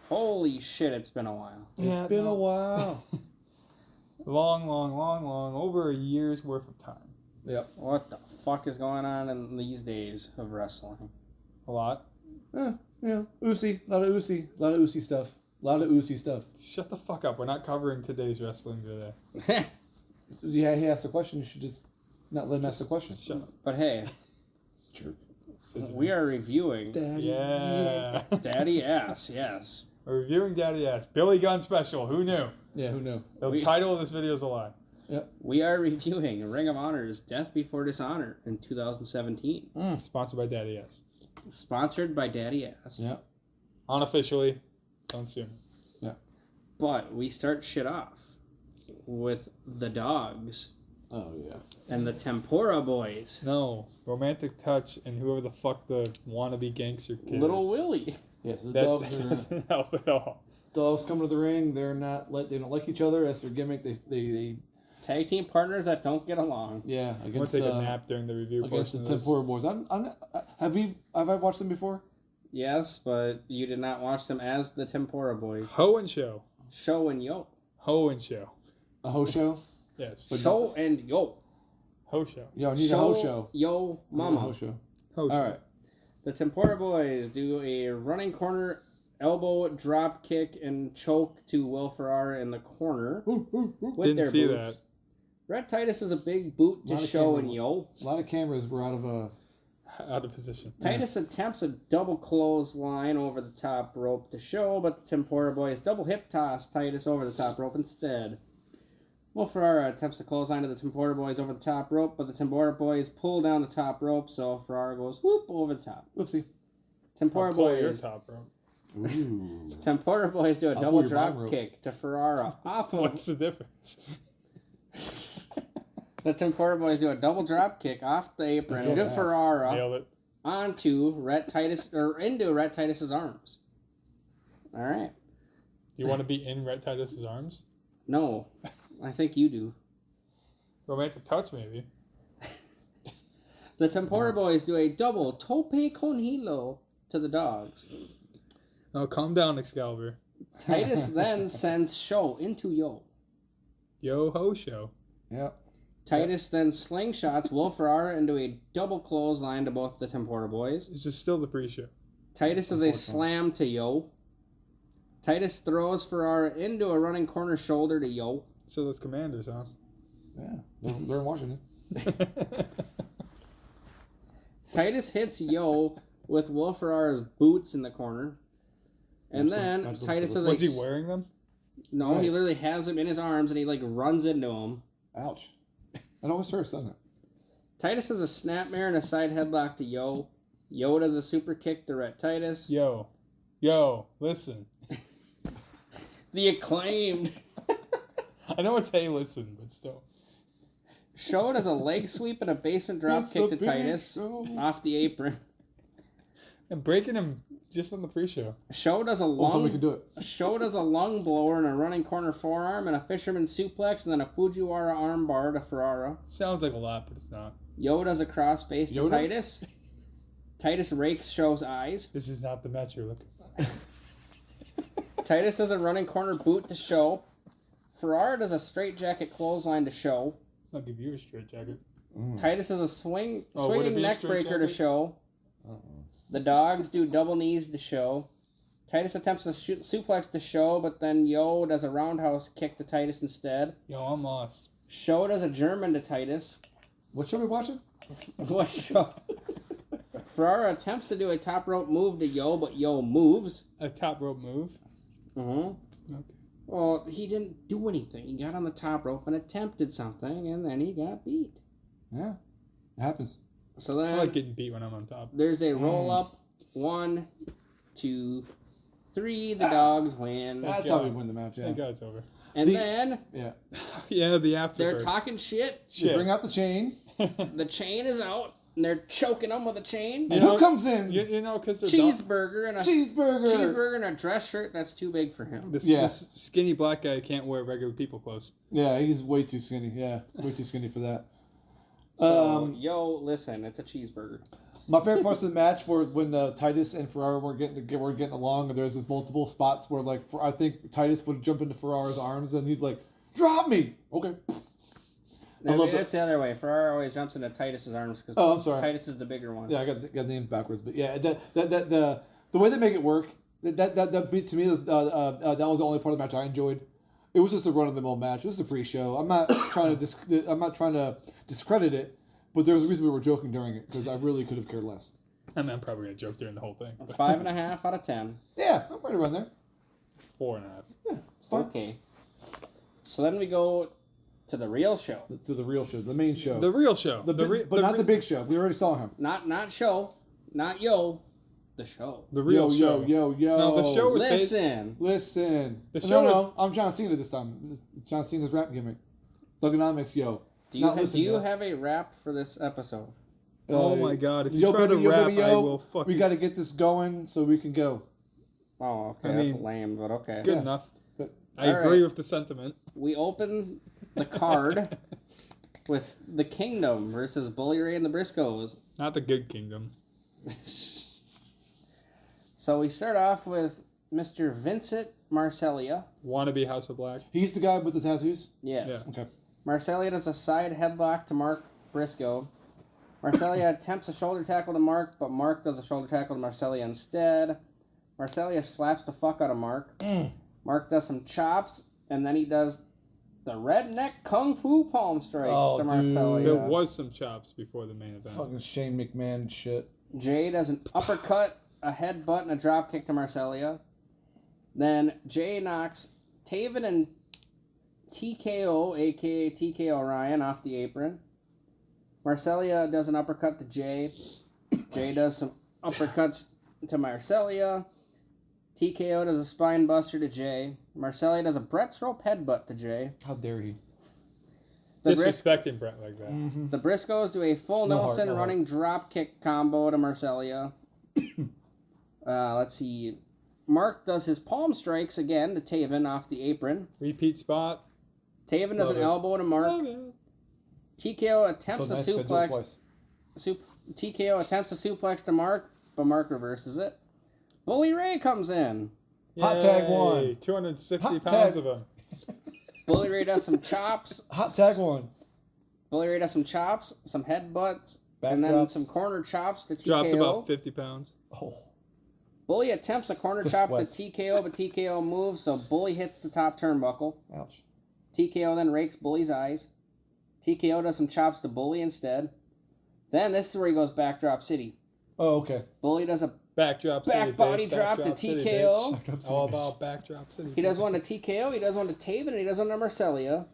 Holy shit, it's been a while. It's been a while. Long, over a year's worth of time. Yep. What the fuck is going on in these days of wrestling? A lot. Yeah. Uzi. A lot of Uzi stuff. Shut the fuck up. We're not covering today's wrestling today. Yeah, he asked a question. You should just not let him ask the question. Shut up. But hey, Jerk. we are reviewing Daddy. Yeah. Daddy Ass, yes. We're reviewing Daddy Ass. Billy Gunn special. Who knew? Yeah, who knew? The title of this video is a lie. Yep. We are reviewing Ring of Honor's Death Before Dishonor in 2017. Sponsored by Daddy Ass. Sponsored by Daddy Ass. Yeah. Unofficially. Don't sue me. Yeah. But we start shit off with the Dogs Oh, yeah. and the Tempura Boys. No. Romantic Touch and whoever the fuck the wannabe gangster kid Little is. Willie. Yeah, so the That dogs doesn't help at all. dogs come to the ring. They don't like each other. That's their gimmick. They Tag team partners that don't get along. yeah I'm going against to take a nap during the review against portion the of this. Tempura Boys. Have I watched them before? Yes, but you did not watch them as the Tempura Boys. Ho and Show. Show and Yo. Ho and Show. A ho show. Yes. Show and Yo. Ho Show. Yo, I need a ho show. Yo, I need a mama. ho show. Ho Show. All right. The Tempura Boys do a running corner elbow drop kick and choke to Will Ferrara in the corner with Didn't their see boots. that. Red Titus is a big boot to Lot of Show camera and Yo. A lot of cameras were out Out of position. Titus attempts a double clothesline over the top rope to Show, but the Tempura Boys double hip toss Titus over the top rope instead. Will Ferrara attempts to clothesline to the Tempura Boys over the top rope, but the Tempura Boys pull down the top rope, so Ferrara goes whoop over the top. Oopsie. Tempura I'll pull your Boys. top rope. Ooh. Tempura Boys do a I'll double pull your bottom drop rope. kick to Ferrara off of. What's the difference? The Tempura Boys do a double drop kick off the apron Okay, to nice. Ferrara Nailed it. onto Red Titus or into Red Titus's arms. All right. You want to be in Red Titus's arms? No, I think you do. Romantic Touch, maybe. The Tempura Boys do a double tope con hilo to the Dogs. Oh, calm down, Excalibur. Titus then sends Show into Yo. Yo ho show. Yep. Titus then slingshots Will Ferrara into a double clothesline to both the Tempura Boys. This is still the pre-show. Titus does a slam to Yo. Titus throws Ferrara into a running corner shoulder to Yo. So those Commanders, huh? Yeah. They're in Washington. Titus hits Yo with Will Ferrara's boots in the corner. And then Absolutely. Titus does Was he wearing them? No, Right. he literally has him in his arms and he like runs into him. Ouch. It always hurts, doesn't it? Titus has a snapmare and a side headlock to Yo. Yo does a super kick to Red Titus. Yo, listen. The Acclaimed. I know it's hey, listen, but still. Show does a leg sweep and a basement drop It's kick the to big Titus show. off the apron. And breaking him just on the pre-show. Show does a Until we can do it. Show does a lung blower and a running corner forearm and a fisherman suplex and then a Fujiwara armbar to Ferrara. Sounds like a lot, but it's not. Yo does a crossface to Yoda? Titus. Titus rakes Show's eyes. This is not the match you're looking for. Titus does a running corner boot to Show. Ferrara does a straight jacket clothesline to Show. I'll give you a straight jacket. Titus does a swinging would it be a neck straight breaker to jacket? Show. The Dogs do double knees to Show. Titus attempts a suplex to Show, but then Yo does a roundhouse kick to Titus instead. Yo, I'm lost. Show does a German to Titus. What show are we watching? What show? Ferrara attempts to do a top rope move to Yo, but Yo moves. A top rope move. Mm-hmm. Okay. Well, he didn't do anything. He got on the top rope and attempted something, and then he got beat. Yeah. It happens. So I then like getting beat when I'm on top. there's a roll up. 1, 2, 3. The Dogs win. That's how we win the match, yeah. That guy's over. And The- then Yeah. Yeah, the after. they're talking shit. They bring out the chain. The chain is out, and they're choking him with a chain. And know- who comes in? You know, because they're Cheeseburger and a Cheeseburger. and a dress shirt that's too big for him. This skinny black guy can't wear regular people clothes. Yeah, he's way too skinny. Yeah, way too skinny for that. So, Yo, listen, it's a cheeseburger. My favorite parts of the match were when Titus and Ferrara were getting along, and there's this multiple spots where like I think Titus would jump into Ferrara's arms and he'd like drop me. Okay. I love That's the other way. Ferrara always jumps into Titus's arms because I'm sorry. Titus is the bigger one. Yeah, I got names backwards, but yeah, the way they make it work, that beat to me was, that was the only part of the match I enjoyed. It was just a run of the mill match. It was a pre-show. I'm not trying to discredit it. But there was a reason we were joking during it, because I really could have cared less. And I'm probably going to joke during the whole thing. 5.5 out of 10. Yeah, I'm right around there. 4.5. Yeah, it's fine. Okay. So then we go to the real show. To the real show, the main show. The real show. But not the big show. We already saw him. Not show. Not yo. The show. The real show. Yo. No, the show was Listen. The show no. I'm John Cena this time. John Cena's rap gimmick. Thugonomics, yo. Do you have a rap for this episode? Oh my god, if you try to rap, I will fuck We got to get this going so we can go. Oh, okay, that's lame, but okay. Good enough. But, I agree with the sentiment. We open the card with the Kingdom versus Bully Ray and the Briscoes. Not the good kingdom. So we start off with Mr. Vincent Marcellia. Wannabe House of Black. He's the guy with the tattoos? Yes. Yeah. Okay. Marcellia does a side headlock to Mark Briscoe. Marcellia attempts a shoulder tackle to Mark, but Mark does a shoulder tackle to Marcellia instead. Marcellia slaps the fuck out of Mark. Mark does some chops, and then he does the redneck kung fu palm strikes to Marcellia. There was some chops before the main event. Fucking Shane McMahon shit. Jay does an uppercut, a headbutt, and a drop kick to Marcellia. Then Jay knocks Taven and TKO, a.k.a. TKO Ryan, off the apron. Marcellia does an uppercut to Jay. Jay does some uppercuts to Marcellia. TKO does a spine buster to Jay. Marcellia does a Brett's rope headbutt to Jay. How dare he? Disrespecting Brett like that. Mm-hmm. The Briscoes do a full Nelson running drop kick combo to Marcellia. Let's see. Mark does his palm strikes again to Taven off the apron. Repeat spot. Taven does an elbow to Mark. TKO attempts a suplex. TKO attempts a suplex to Mark, but Mark reverses it. Bully Ray comes in. Hot tag one. 260 pounds of him. Bully Ray does some chops. Hot tag one. Bully Ray does some chops, some headbutts, and then some corner chops to TKO. Drops about 50 pounds. Oh. Bully attempts a corner chop to TKO, but TKO moves, so Bully hits the top turnbuckle. Ouch. TKO then rakes Bully's eyes. TKO does some chops to Bully instead. Then this is where he goes backdrop city. Oh, okay. Bully does a backdrop city, back body drop to TKO. All about backdrop city. He does one to TKO, he does one to Taven, and he does one to Marcellia.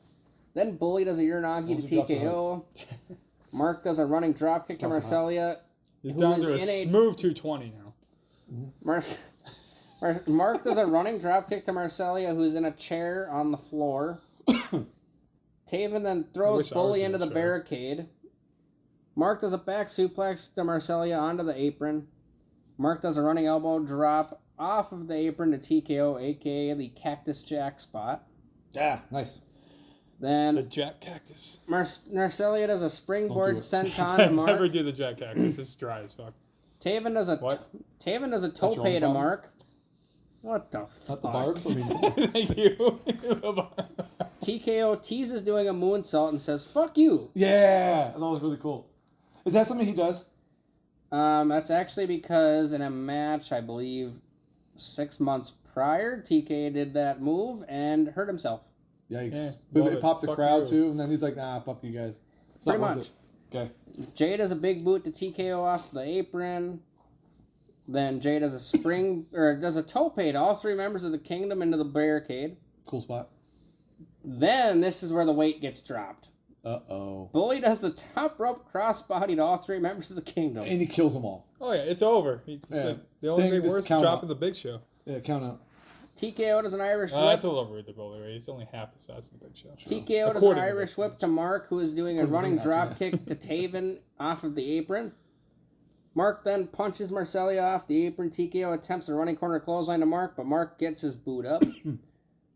Then Bully does a Uranagi to TKO. Mark does a running drop kick to Marcellia. He's down to a smooth 220 now. Mark does a running drop kick to Marcellia, who's in a chair on the floor. Taven then throws Bully into the barricade. Mark does a back suplex to Marcellia onto the apron. Mark does a running elbow drop off of the apron to TKO, a.k.a. the Cactus Jack spot. Yeah, nice. Then the Jack Cactus. Marcellia does a springboard senton to Mark. Never do the Jack Cactus. It's dry as fuck. Taven does a tope to Mark. What the fuck? Not the barbs? I mean... Thank you. TKO teases doing a moonsault and says, "Fuck you." Yeah, that was really cool. Is that something he does? That's actually because in a match, I believe, 6 months prior, TK did that move and hurt himself. Yikes. But it popped the crowd too, and then he's like, nah, fuck you guys. It's pretty much. Okay. Jay does a big boot to TKO off the apron. Then Jay does does a tope to all three members of the Kingdom into the barricade. Cool spot. Then this is where the weight gets dropped. Uh-oh. Bully does the top rope crossbody to all three members of the Kingdom. And he kills them all. Oh, yeah, it's over. The only thing worse is dropping the Big Show. Yeah, count out. TKO does an Irish whip. That's a little over the Bully Ray. He's only half the size of the Big Show. TKO does an Irish whip to Mark, who is doing a running drop kick to Taven off of the apron. Mark then punches Marcellia off the apron. TKO attempts a running corner clothesline to Mark, but Mark gets his boot up.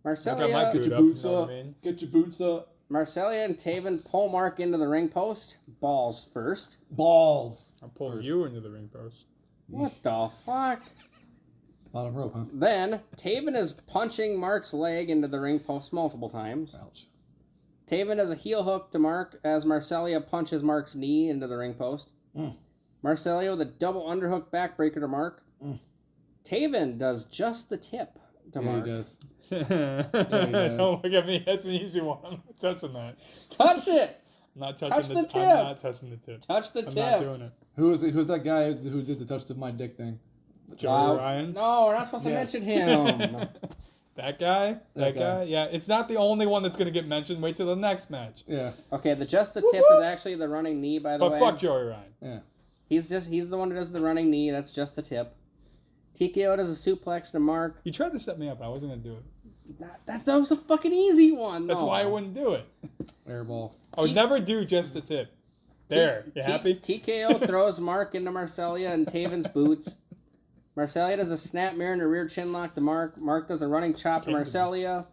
Marcellia, get your boots up. Get your boots up. Marcellia and Taven pull Mark into the ring post. Balls first. Balls. I'm pulling you into the ring post. What the fuck? Bottom rope, huh? Then, Taven is punching Mark's leg into the ring post multiple times. Ouch. Taven does a heel hook to Mark as Marcellia punches Mark's knee into the ring post. Marcellia with a double underhook backbreaker to Mark. Taven does just the tip to Mark. He does. Don't look at me. That's an easy one. I'm not touching that. Touch it! I'm not touching Touch the tip. I'm not touching the tip. Touch the I'm tip. not doing it. Who's that guy who did the touch to my dick thing? Joey Ryan? No, we're not supposed to mention him. That guy? That guy. Yeah, it's not the only one that's going to get mentioned. Wait till the next match. Yeah. Okay, the just the tip is actually the running knee, by the way. But fuck Joey Ryan. Yeah. He's the one who does the running knee. That's just the tip. TKO does a suplex to Mark. You tried to set me up, but I wasn't going to do it. That was a fucking easy one. That's though. why I wouldn't do it. Airball. I would never do just the tip. There. You happy? TKO throws Mark into Marcellia and Taven's boots. Marcellia does a snap mirror and a rear chin lock to Mark. Mark does a running chop to Marcellia.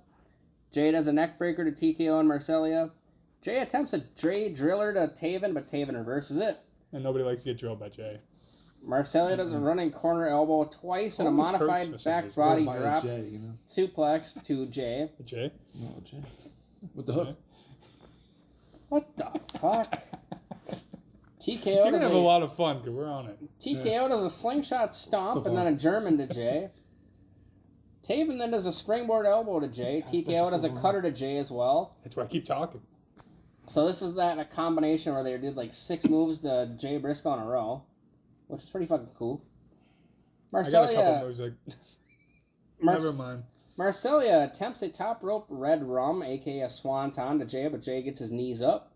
Jay does a neck breaker to TKO and Marcellia. Jay attempts a Dre driller to Taven, but Taven reverses it. And nobody likes to get drilled by Jay. Marcellia does a running corner elbow twice and a Always hurts modified for some back reason. body By a drop J, you know? suplex to Jay. Jay? No, J. With the hook. What the fuck? TKO You're going does to have a lot of fun because we're on it. TKO does a slingshot stomp So and then a German to Jay. Taven then does a springboard elbow to Jay. TKO does a cutter to Jay as well. That's why I keep talking. So this is a combination where they did like 6 moves to Jay Briscoe in a row, which is pretty fucking cool. I got a couple Marcellia, moves. Never mind. Marcellia attempts a top rope red rum, aka a swanton, to Jay, but Jay gets his knees up.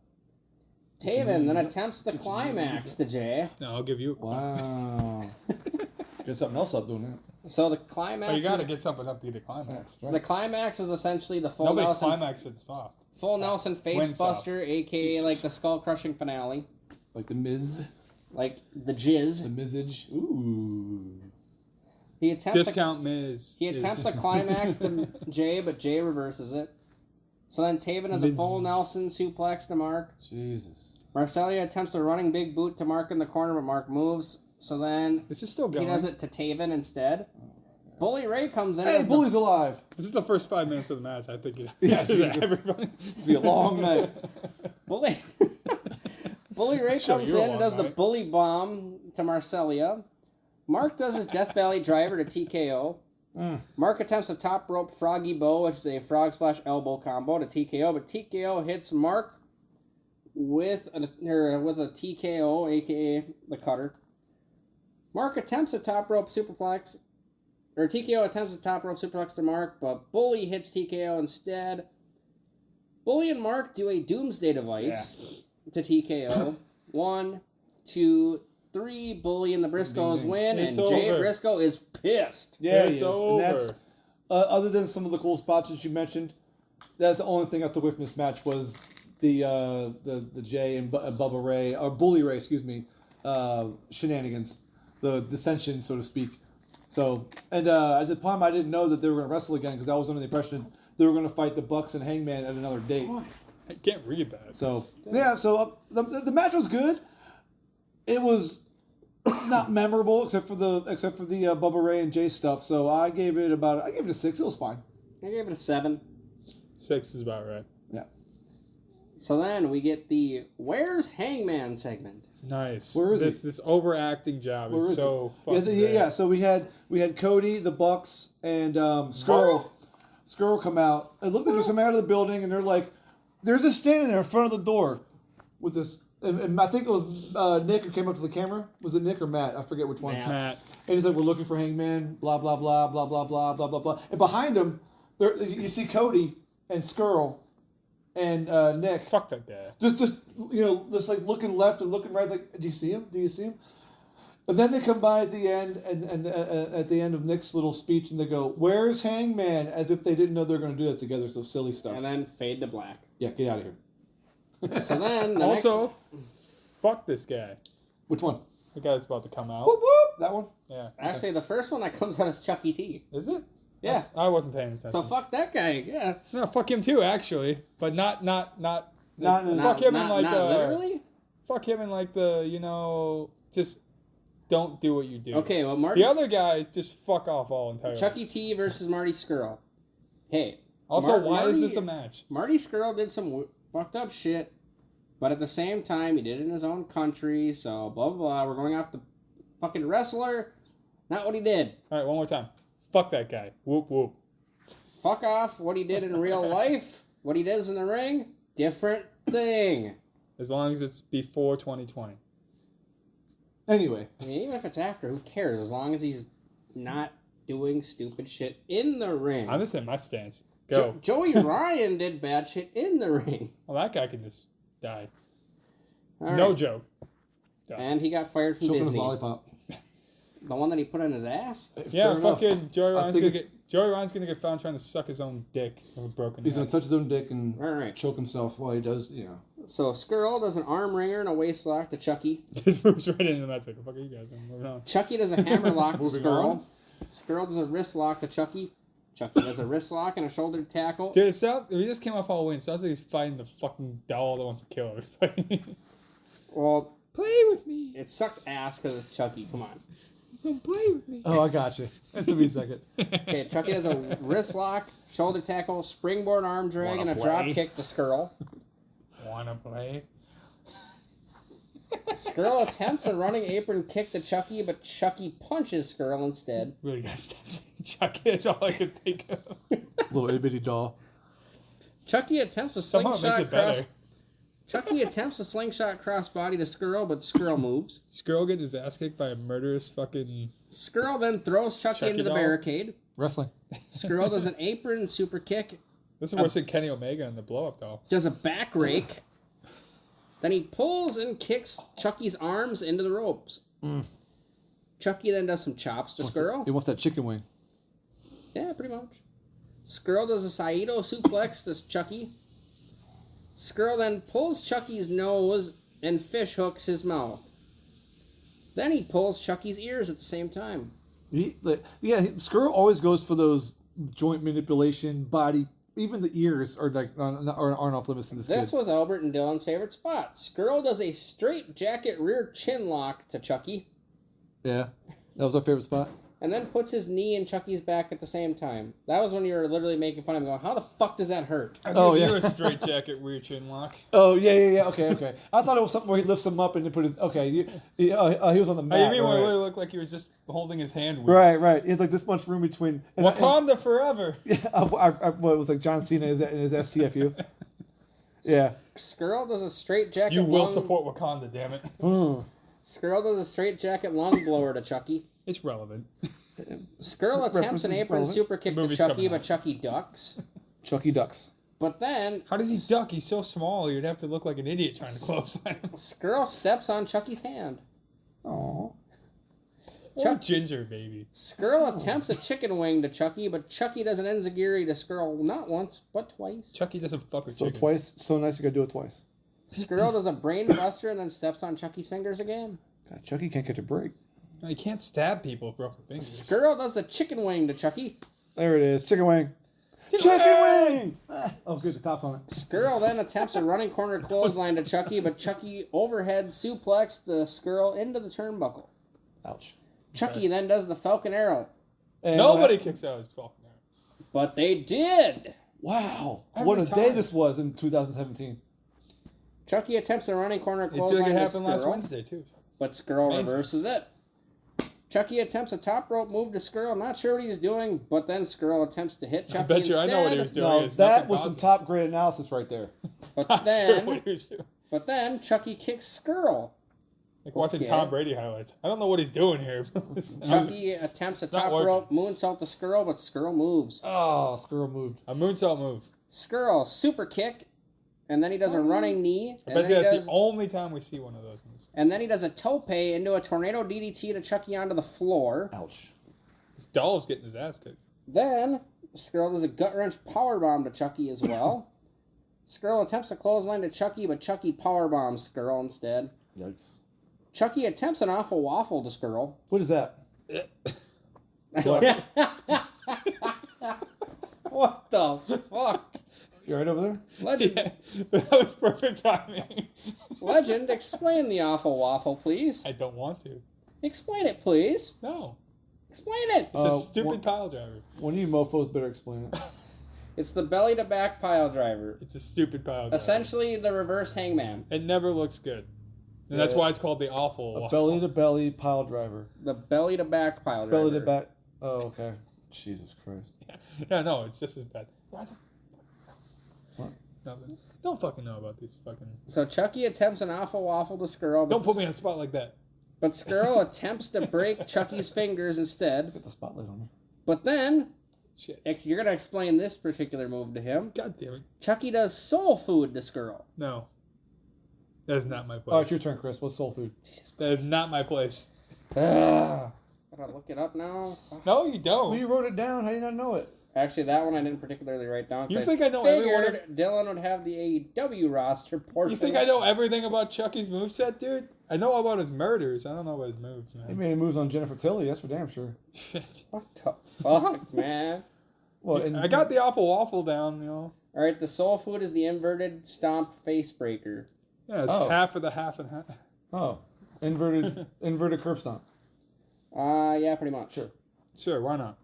Taven then attempts the climax to Jay. No, I'll give you a Wow. Get something else up doing that. So the climax. But you got to get something up to the climax. Right. The climax is essentially the full Nobody Nelson. climaxes soft. Full Nelson face Win soft. buster, aka Jesus. like the skull crushing finale, Like the Miz. like the jizz. The Mizage. Ooh. He attempts Discount Miz. he attempts a climax to Jay, but Jay reverses it. So then Taven has a full Nelson suplex to Mark. Jesus. Marcellia attempts a running big boot to Mark in the corner, but Mark moves. So then This is still he going. does it to Taven instead. Bully Ray comes in. Hey, as Bully's alive. This is the first 5 minutes of the match. I think Yeah, Jesus. everybody. It's be a long night. Bully Bully Ray Show comes you a in and long does the night. bully bomb to Marcellia. Mark does his Death Valley driver to TKO. Mark attempts a top rope froggy bow, which is a frog splash elbow combo to TKO, but TKO hits Mark with a TKO, aka the cutter. Mark attempts a top rope superplex, or TKO attempts a top rope superplex to Mark, but Bully hits TKO instead. Bully and Mark do a doomsday device to TKO. 1, 2, 3. Bully and the Briscoes win, It's and Jay over. Briscoe is pissed. Yeah, It's he is. over. And that's, other than some of the cool spots that you mentioned, that's the only thing I took away from this match was the Jay and Bubba Ray, or Bully Ray, excuse me, shenanigans, the dissension, so to speak. So, and at the time, I didn't know that they were going to wrestle again because I was under the impression they were going to fight the Bucks and Hangman at another date. I can't read that. So, yeah, so the match was good. It was not memorable except for the Bubba Ray and Jay stuff. So I gave it a 6. It was fine. I gave it a 7. 6 is about right. Yeah. So then we get the Where's Hangman segment. Nice. Where is this? This overacting job Where is is so Yeah, fucking yeah. So we had Cody, the Bucks, and Skrull come out. It looked like they were coming out of the building, and they're just standing there in front of the door with this. And I think it was Nick who came up to the camera. Was it Nick or Matt? I forget which one. Matt. And he's like, "We're looking for Hangman." Blah blah blah blah blah blah blah blah blah. And behind him, you see Cody and Skrull and Nick. Fuck that guy. Just like looking left and looking right. Like, do you see him? Do you see him? And then they come by at the end, and at the end of Nick's little speech, and they go, "Where's Hangman?" As if they didn't know they were going to do that together. So silly stuff. And then fade to black. Yeah, get out of here. So then Also, fuck this guy. Which one? The guy that's about to come out. Whoop whoop. That one. Yeah. Actually, the first one that comes out is Chucky T. Is it? Yeah. I wasn't paying attention. So fuck that guy. Yeah. No, fuck him too, actually, but not Not- fuck him in like literally. fuck him in like the just don't do what you do. Okay, well, Marty. The other guys just fuck off all entirely. Chucky T versus Marty Skrull. Hey. Also, why is Marty- this a match? Marty Skrull did some fucked up shit, but at the same time, he did it in his own country. So blah blah blah. We're going off the fucking wrestler, not what he did. All right, one more time. Fuck that guy. Whoop whoop. Fuck off what he did in real life. What he does in the ring, different thing. As long as it's before 2020. Anyway. I mean, even if it's after, who cares? As long as he's not doing stupid shit in the ring. I'm just in my stance. Go. Joey Ryan did bad shit in the ring. Well, that guy can just die. All No right. joke. Die. And he got fired from Choking his Disney. lollipop. The one that he put on his ass? Yeah, Fair enough. fucking Joey I Ryan's think gonna Joey Ryan's gonna get found trying to suck his own dick with a broken He's neck. gonna touch his own dick and All right. choke himself while he does, So Skrull does an arm wringer and a waist lock to Chucky. Just moves right into the match. Like, fuck you guys. I'm moving on. Chucky does a hammer lock to Moving Skrull. on. Skrull does a wrist lock to Chucky. Chucky does a wrist lock and a shoulder tackle. Dude, we just came off Halloween. It sounds like he's fighting the fucking doll that wants to kill everybody. Well, Play with me. it sucks ass because it's Chucky. Come on. Don't play with me. Oh, I got you. That took me a second. Okay, Chucky does a wrist lock, shoulder tackle, springboard arm drag, Wanna and a drop play? kick to Skrull. Wanna play? Skrull attempts a running apron kick to Chucky, but Chucky punches Skrull instead. Really gotta stop saying Chucky. That's all I could think of. Little itty bitty doll. Chucky attempts a Somehow it makes slingshot it better. Chucky attempts a slingshot crossbody to Skrull, but Skrull moves. Skrull getting his ass kicked by a murderous fucking... Skrull then throws Chucky Chucky into the doll? barricade. Wrestling. Skrull does an apron super kick, This is worse than Kenny Omega in the blow-up doll. does a back rake. Then he pulls and kicks Chucky's arms into the ropes. Chucky then does some chops to Skrull. He wants that chicken wing. Yeah, pretty much. Skrull does a Saito suplex to Chucky. Skrull then pulls Chucky's nose and fish hooks his mouth. Then he pulls Chucky's ears at the same time. Skrull always goes for those joint manipulation, body. Even the ears are aren't off limits to this This kid. was Albert and Dylan's favorite spot. Skrull does a straight jacket rear chin lock to Chucky, Yeah, that was our favorite spot. and then puts his knee in Chucky's back at the same time. That was when you were literally making fun of him, going, "How the fuck does that hurt?" Oh, yeah. You a straight jacket, weird chin lock. Oh yeah. Okay. I thought it was something where he lifts him up and then put his. Okay, he was on the Oh, mat. you mean when it right. really looked like he was just holding his hand weird? Right. He had like this much room between. Wakanda forever. What it was like John Cena in his STFU. Yeah. Skrull does a straight jacket. You will lung- support Wakanda, damn it. Skrull does a straight jacket lung blower to Chucky. It's relevant. Skrull attempts an References apron relevant. super kick to Movie's Chucky, coming but out. Chucky ducks. Chucky ducks. But then How does he duck? He's so small, you'd have to look like an idiot trying to close him. Skrull steps on Chucky's hand. Oh. Or ginger baby. Skrull attempts a chicken wing to Chucky, but Chucky does an enziguri to Skrull not once, but twice. Chucky doesn't fuck with So chickens. twice. So nice you gotta do it twice. Skrull does a brain buster and then steps on Chucky's fingers again. God, Chucky can't catch a break. No, you can't stab people with broken fingers. Skrull does the chicken wing to Chucky. There it is. Chicken wing. Chicken wing! Oh, good. The top's on it. Skrull then attempts a running corner clothesline to Chucky, but Chucky overhead suplexed the Skrull into the turnbuckle. Ouch. Chucky then does the Falcon Arrow. And Nobody kicks out his Falcon Arrow. But they did! Wow. Every What a day time. this was in 2017. Chucky attempts a running corner It did clothesline like it to happened last Skrull, Wednesday, too. but Skrull Amazing. reverses it. Chucky attempts a top rope move to Skrull. Not sure what he's doing, but then Skrull attempts to hit Chucky I bet you instead. I know what he was doing. No, It's that nothing was some positive. top grade analysis right there. But Not sure then, what he was doing. but then Chucky kicks Skrull. Like watching Okay. Tom Brady highlights. I don't know what he's doing here. Chucky attempts a not top working. rope moonsault to Skrull, but Skrull moves. Oh, Skrull moved. A moonsault move. Skrull super kick, and then he does a running knee, I and bet then, you he that's does, the only time we see one of those moves. and then he does a tope into a tornado DDT to Chucky onto the floor. Ouch. This doll's getting his ass kicked. Then Skrull does a gut wrench powerbomb to Chucky as well. Skrull attempts a clothesline to Chucky, but Chucky powerbombs Skrull instead. Yikes. Chucky attempts an awful waffle to Skrull. What is that? What the fuck? You right over there? Legend, Yeah, but that was perfect timing. Legend, explain the awful waffle, please. I don't want to. Explain it, please. No. Explain it. It's a stupid pile driver. One of you mofos better explain it. It's the belly to back pile driver. It's a stupid pile driver. Essentially, the reverse hangman. It never looks good. And that's why it's called the awful A waffle. belly to belly pile driver. The belly to back pile driver. Belly to back. Oh, okay. Jesus Christ. Yeah, no, it's just as bad. What? Nothing. Don't fucking know about these fucking... So Chucky attempts an awful waffle to Skrull. Don't put me on the spot like that. But Skrull attempts to break Chucky's fingers instead. Get the spotlight on me. But then, Shit. you're going to explain this particular move to him. God damn it. Chucky does soul food to Skrull. No. That is not my place. Oh, it's your turn, Chris. What's soul food? That is not my place. Ugh. Gotta look it up now. No, you don't. Well, you wrote it down. How do you not know it? Actually, that one I didn't particularly write down. You think I know everyone? Figured Dylan would have the AEW roster portion. You think I know everything about Chucky's moveset, dude? I know about his murders. I don't know about his moves, He man. made moves on Jennifer Tilly. That's for damn sure. Shit. What the fuck, man? Well, and I got the awful waffle down, you know. All right, the soul food is the inverted stomp face breaker. Yeah, it's half of the half and half. Oh, inverted curb stomp. Yeah, pretty much. Sure. Sure, why not?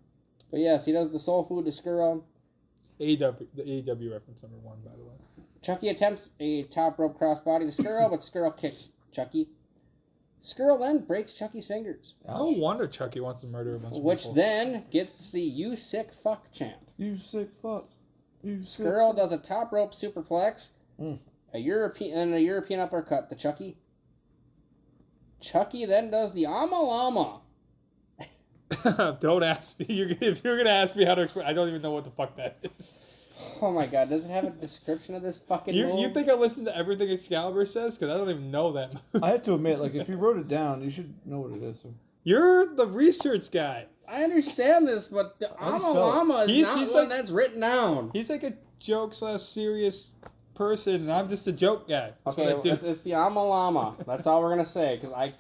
But yes, he does the soul food to Skrull. AEW, the AEW reference number 1, by the way. Chucky attempts a top rope crossbody to Skrull, but Skrull kicks Chucky. Skrull then breaks Chucky's fingers, No wonder Chucky wants to murder a bunch of which people. then gets the "You sick fuck" chant. You sick fuck. You sick. Skrull does a top rope superplex, Mm. a European uppercut to Chucky. Chucky then does the Ama Lama. Don't ask me. If you're gonna ask me how to explain, I don't even know what the fuck that is. Oh my god, does it have a description of this fucking move? You think I listen to everything Excalibur says? Because I don't even know that move. I have to admit, like, if you wrote it down, you should know what it is. So. You're the research guy. I understand this, but the How do you Ama spell it? Lama is He's not one like- that's written down. He's like a joke/serious person, and I'm just a joke guy. That's Okay, what I do. it's the Ama Lama. That's all we're gonna say, because I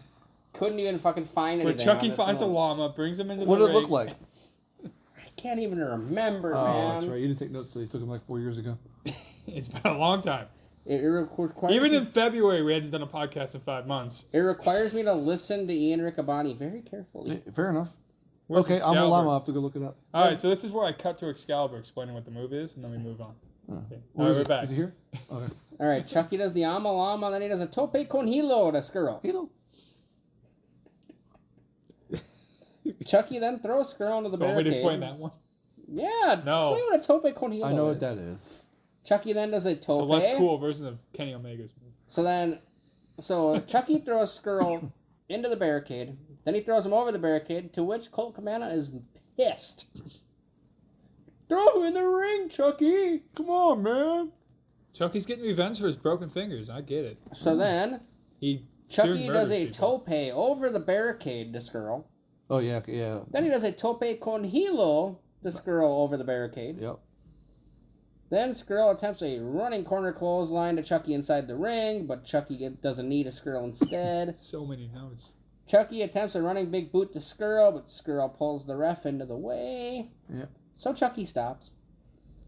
couldn't even fucking find anything. Where Chucky on this finds a move. llama, brings him into What the did it look ring. like? I can't even remember, Oh, man. that's right. You didn't take notes till you took them like 4 years ago. It's been a long time. It requires Even me, in February, we hadn't done a podcast in 5 months. it requires me to listen to Ian Riccaboni very carefully. Fair enough. Where's Okay, I'm a Excalibur? llama. I'll have to go look it up. All right, so this is where I cut to Excalibur explaining what the move is, and then we move on. Oh. Okay. Where All is right, it? we're back. Is it here? Okay. All right, Chucky does the Ama Lama, then he does a Tope con Hilo to Skrull. Hello. Chucky then throws Skrull into the Want me to barricade. explain that one? Yeah, No. explain what a Tope con Hilo I know is. what that is. Chucky then does a Tope. It's a less cool version of Kenny Omega's move. So Chucky throws Skrull into the barricade. Then he throws him over the barricade, to which Colt Cabana is pissed. Throw him in the ring, Chucky! Come on, man. Chucky's getting revenge for his broken fingers. I get it. So then, He Chucky soon does murders a people. Tope over the barricade to Skrull. Oh, yeah, yeah. Then he does a Tope con Hilo to Skrull over the barricade. Yep. Then Skrull attempts a running corner clothesline to Chucky inside the ring, but Chucky does a knee to Skrull instead. So many notes. Chucky attempts a running big boot to Skrull, but Skrull pulls the ref into the way. Yep. So Chucky stops.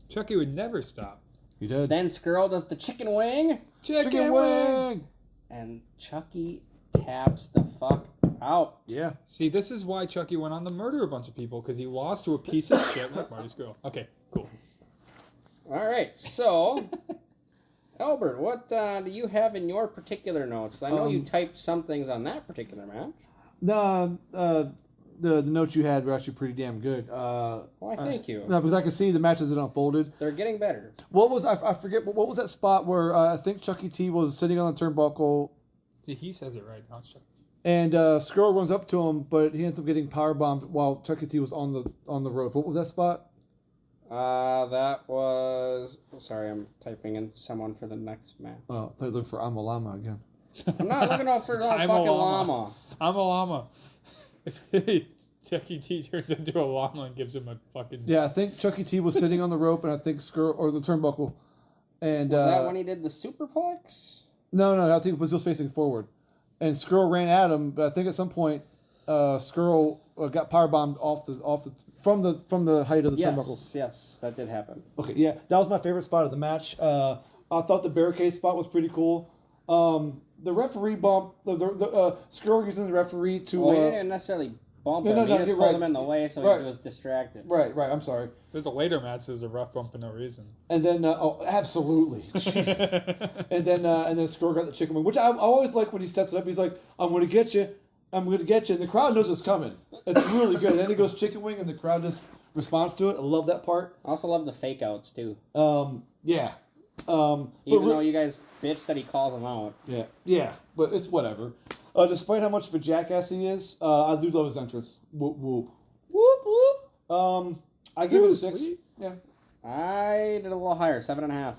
Chucky would never stop. He did. Then Skrull does the chicken wing, Chicken wing! and Chucky taps the fuck out. Yeah. See, this is why Chucky went on to murder a bunch of people, because he lost to a piece of shit like Marty Skrull. Okay, cool. All right, so Albert, what do you have in your particular notes? I know you typed some things on that particular match. No, the notes you had were actually pretty damn good. Why, thank you. No, because I can see the matches that unfolded. They're getting better. What was I forget? What was that spot where I think Chucky T was sitting on the turnbuckle See, he says it right. Now it's Chucky. and Skrull runs up to him, but he ends up getting powerbombed while Chucky T was on the rope. What was that spot? That was... Sorry, I'm typing in someone for the next match. Oh, I thought you were looking for Ama Lama again. I'm not looking out for no I'm a fucking llama. llama. I'm a llama. Chucky T turns into a llama and gives him a fucking... Yeah, I think Chucky T was sitting on the rope, and I think Skrull or the turnbuckle, and Was that when he did the superplex? no, I think it was just facing forward, and Skrull ran at him, but I think at some point, Skrull got power bombed from the height of the turnbuckle. Yes, that did happen. Okay, yeah, that was my favorite spot of the match. I thought the barricade spot was pretty cool. The referee bump, the Skrull using the referee to. Well, he didn't necessarily bump him. He just pulled him in the way, so he was distracted. Right. I'm sorry. There's a later match. There's a rough bump for no reason. And then, absolutely, Jesus. and then Skrull got the chicken wing, which I always like when he sets it up. He's like, "I'm going to get you. I'm going to get you," and the crowd knows it's coming. It's really good. And then he goes chicken wing, and the crowd just responds to it. I love that part. I also love the fake outs too. Yeah. Even though you guys bitch that he calls them out. Yeah, but it's whatever. Despite how much of a jackass he is, I do love his entrance. Whoop whoop. Whoop whoop. I give it a 6. Yeah. I did a little higher, 7.5.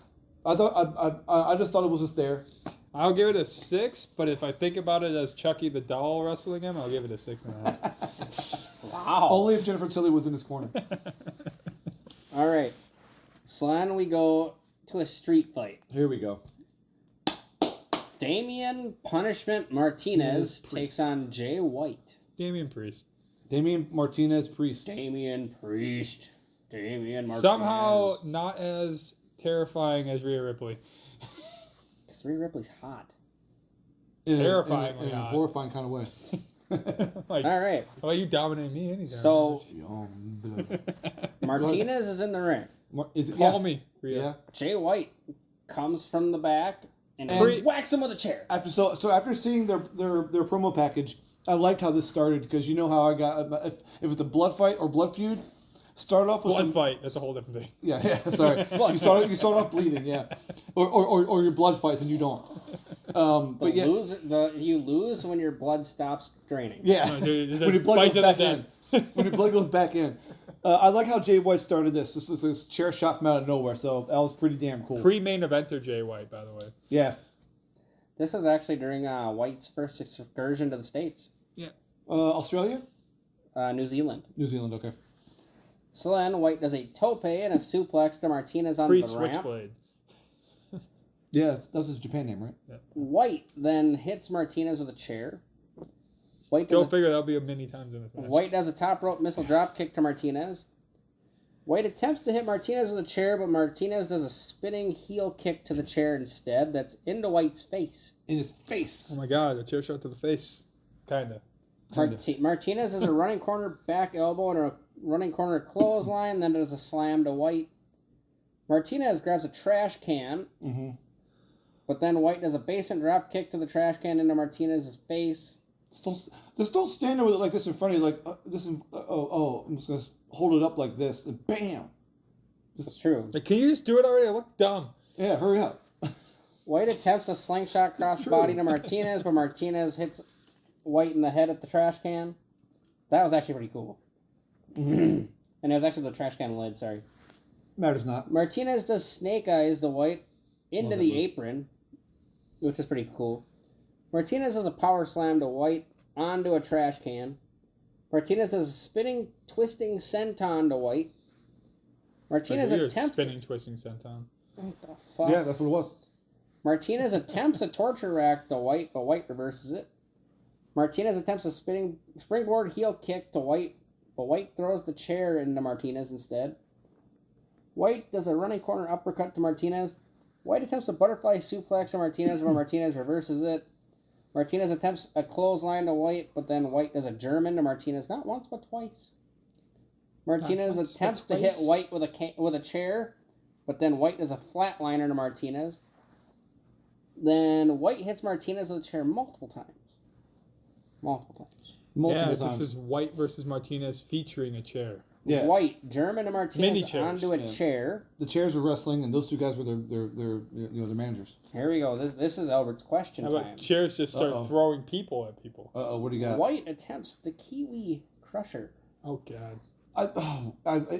I just thought it was just there. I'll give it a 6, but if I think about it as Chucky the doll wrestling him, I'll give it a 6.5. Wow. Only if Jennifer Tilly was in his corner. All right. So then we go to a street fight. Here we go. Damian Punishment Martinez takes on Jay White. Damian Priest. Damian Martinez Priest. Damian Priest. Damian Martinez. Somehow not as terrifying as Rhea Ripley. Because Rhea Ripley's hot. Terrifyingly in a hot. horrifying kind of way. Like, all right. Well, you dominating me anytime. So Martinez is in the ring. Call me, Rhea. Yeah. Jay White comes from the back and whacks him with a chair. After seeing their promo package, I liked how this started because you know how I got if it's a blood fight or blood feud, start off with blood fight. That's a whole different thing. Yeah. Sorry, you start off bleeding. Yeah, or your blood fights and you don't. But yeah, you lose when your blood stops draining. Yeah, when your blood goes back in. When your blood goes back in. I like how Jay White started this. This is this chair shot from out of nowhere, so that was pretty damn cool. Pre-main eventer Jay White, by the way. Yeah. This was actually during White's first excursion to the States. Yeah. Australia? New Zealand. New Zealand, okay. So then White does a tope and a suplex to Martinez on the ramp. Switchblade. Yeah, that's his Japan name, right? Yeah. White then hits Martinez with a chair. Go figure, that'll be a many times in this match. White does a top rope missile drop kick to Martinez. White attempts to hit Martinez with a chair, but Martinez does a spinning heel kick to the chair instead. That's into White's face. In his face. Oh my god, a chair shot to the face. Kinda. Martinez does a running corner back elbow and a running corner clothesline, then does a slam to White. Martinez grabs a trash can, but then White does a basement drop kick to the trash can into Martinez's face. Just don't stand there with it like this in front of you, like I'm just gonna hold it up like this, and bam. That's true. Like, can you just do it already? I look dumb. Yeah, hurry up. White attempts a slingshot crossbody to Martinez, but Martinez hits White in the head at the trash can. That was actually pretty cool. And it was actually the trash can lid, sorry. Matters not. Martinez does snake eyes to White into the apron, which is pretty cool. Martinez does a power slam to White onto a trash can. Martinez does a spinning, twisting senton to White. Martinez attempts spinning, twisting senton. What the fuck? Yeah, that's what it was. Martinez attempts a torture rack to White, but White reverses it. Martinez attempts a springboard heel kick to White, but White throws the chair into Martinez instead. White does a running corner uppercut to Martinez. White attempts a butterfly suplex to Martinez, but Martinez reverses it. Martinez attempts a clothesline to White, but then White does a German to Martinez, not once but twice. Martinez attempts to hit White with a chair, but then White does a flatliner to Martinez. Then White hits Martinez with a chair multiple times. This is White versus Martinez featuring a chair. Yeah. White, German to Martinez onto a chair. The chairs were wrestling, and those two guys were their managers. Here we go. This is Albert's question How about time. chairs just start throwing people at people? What do you got? White attempts the Kiwi Crusher. Oh god.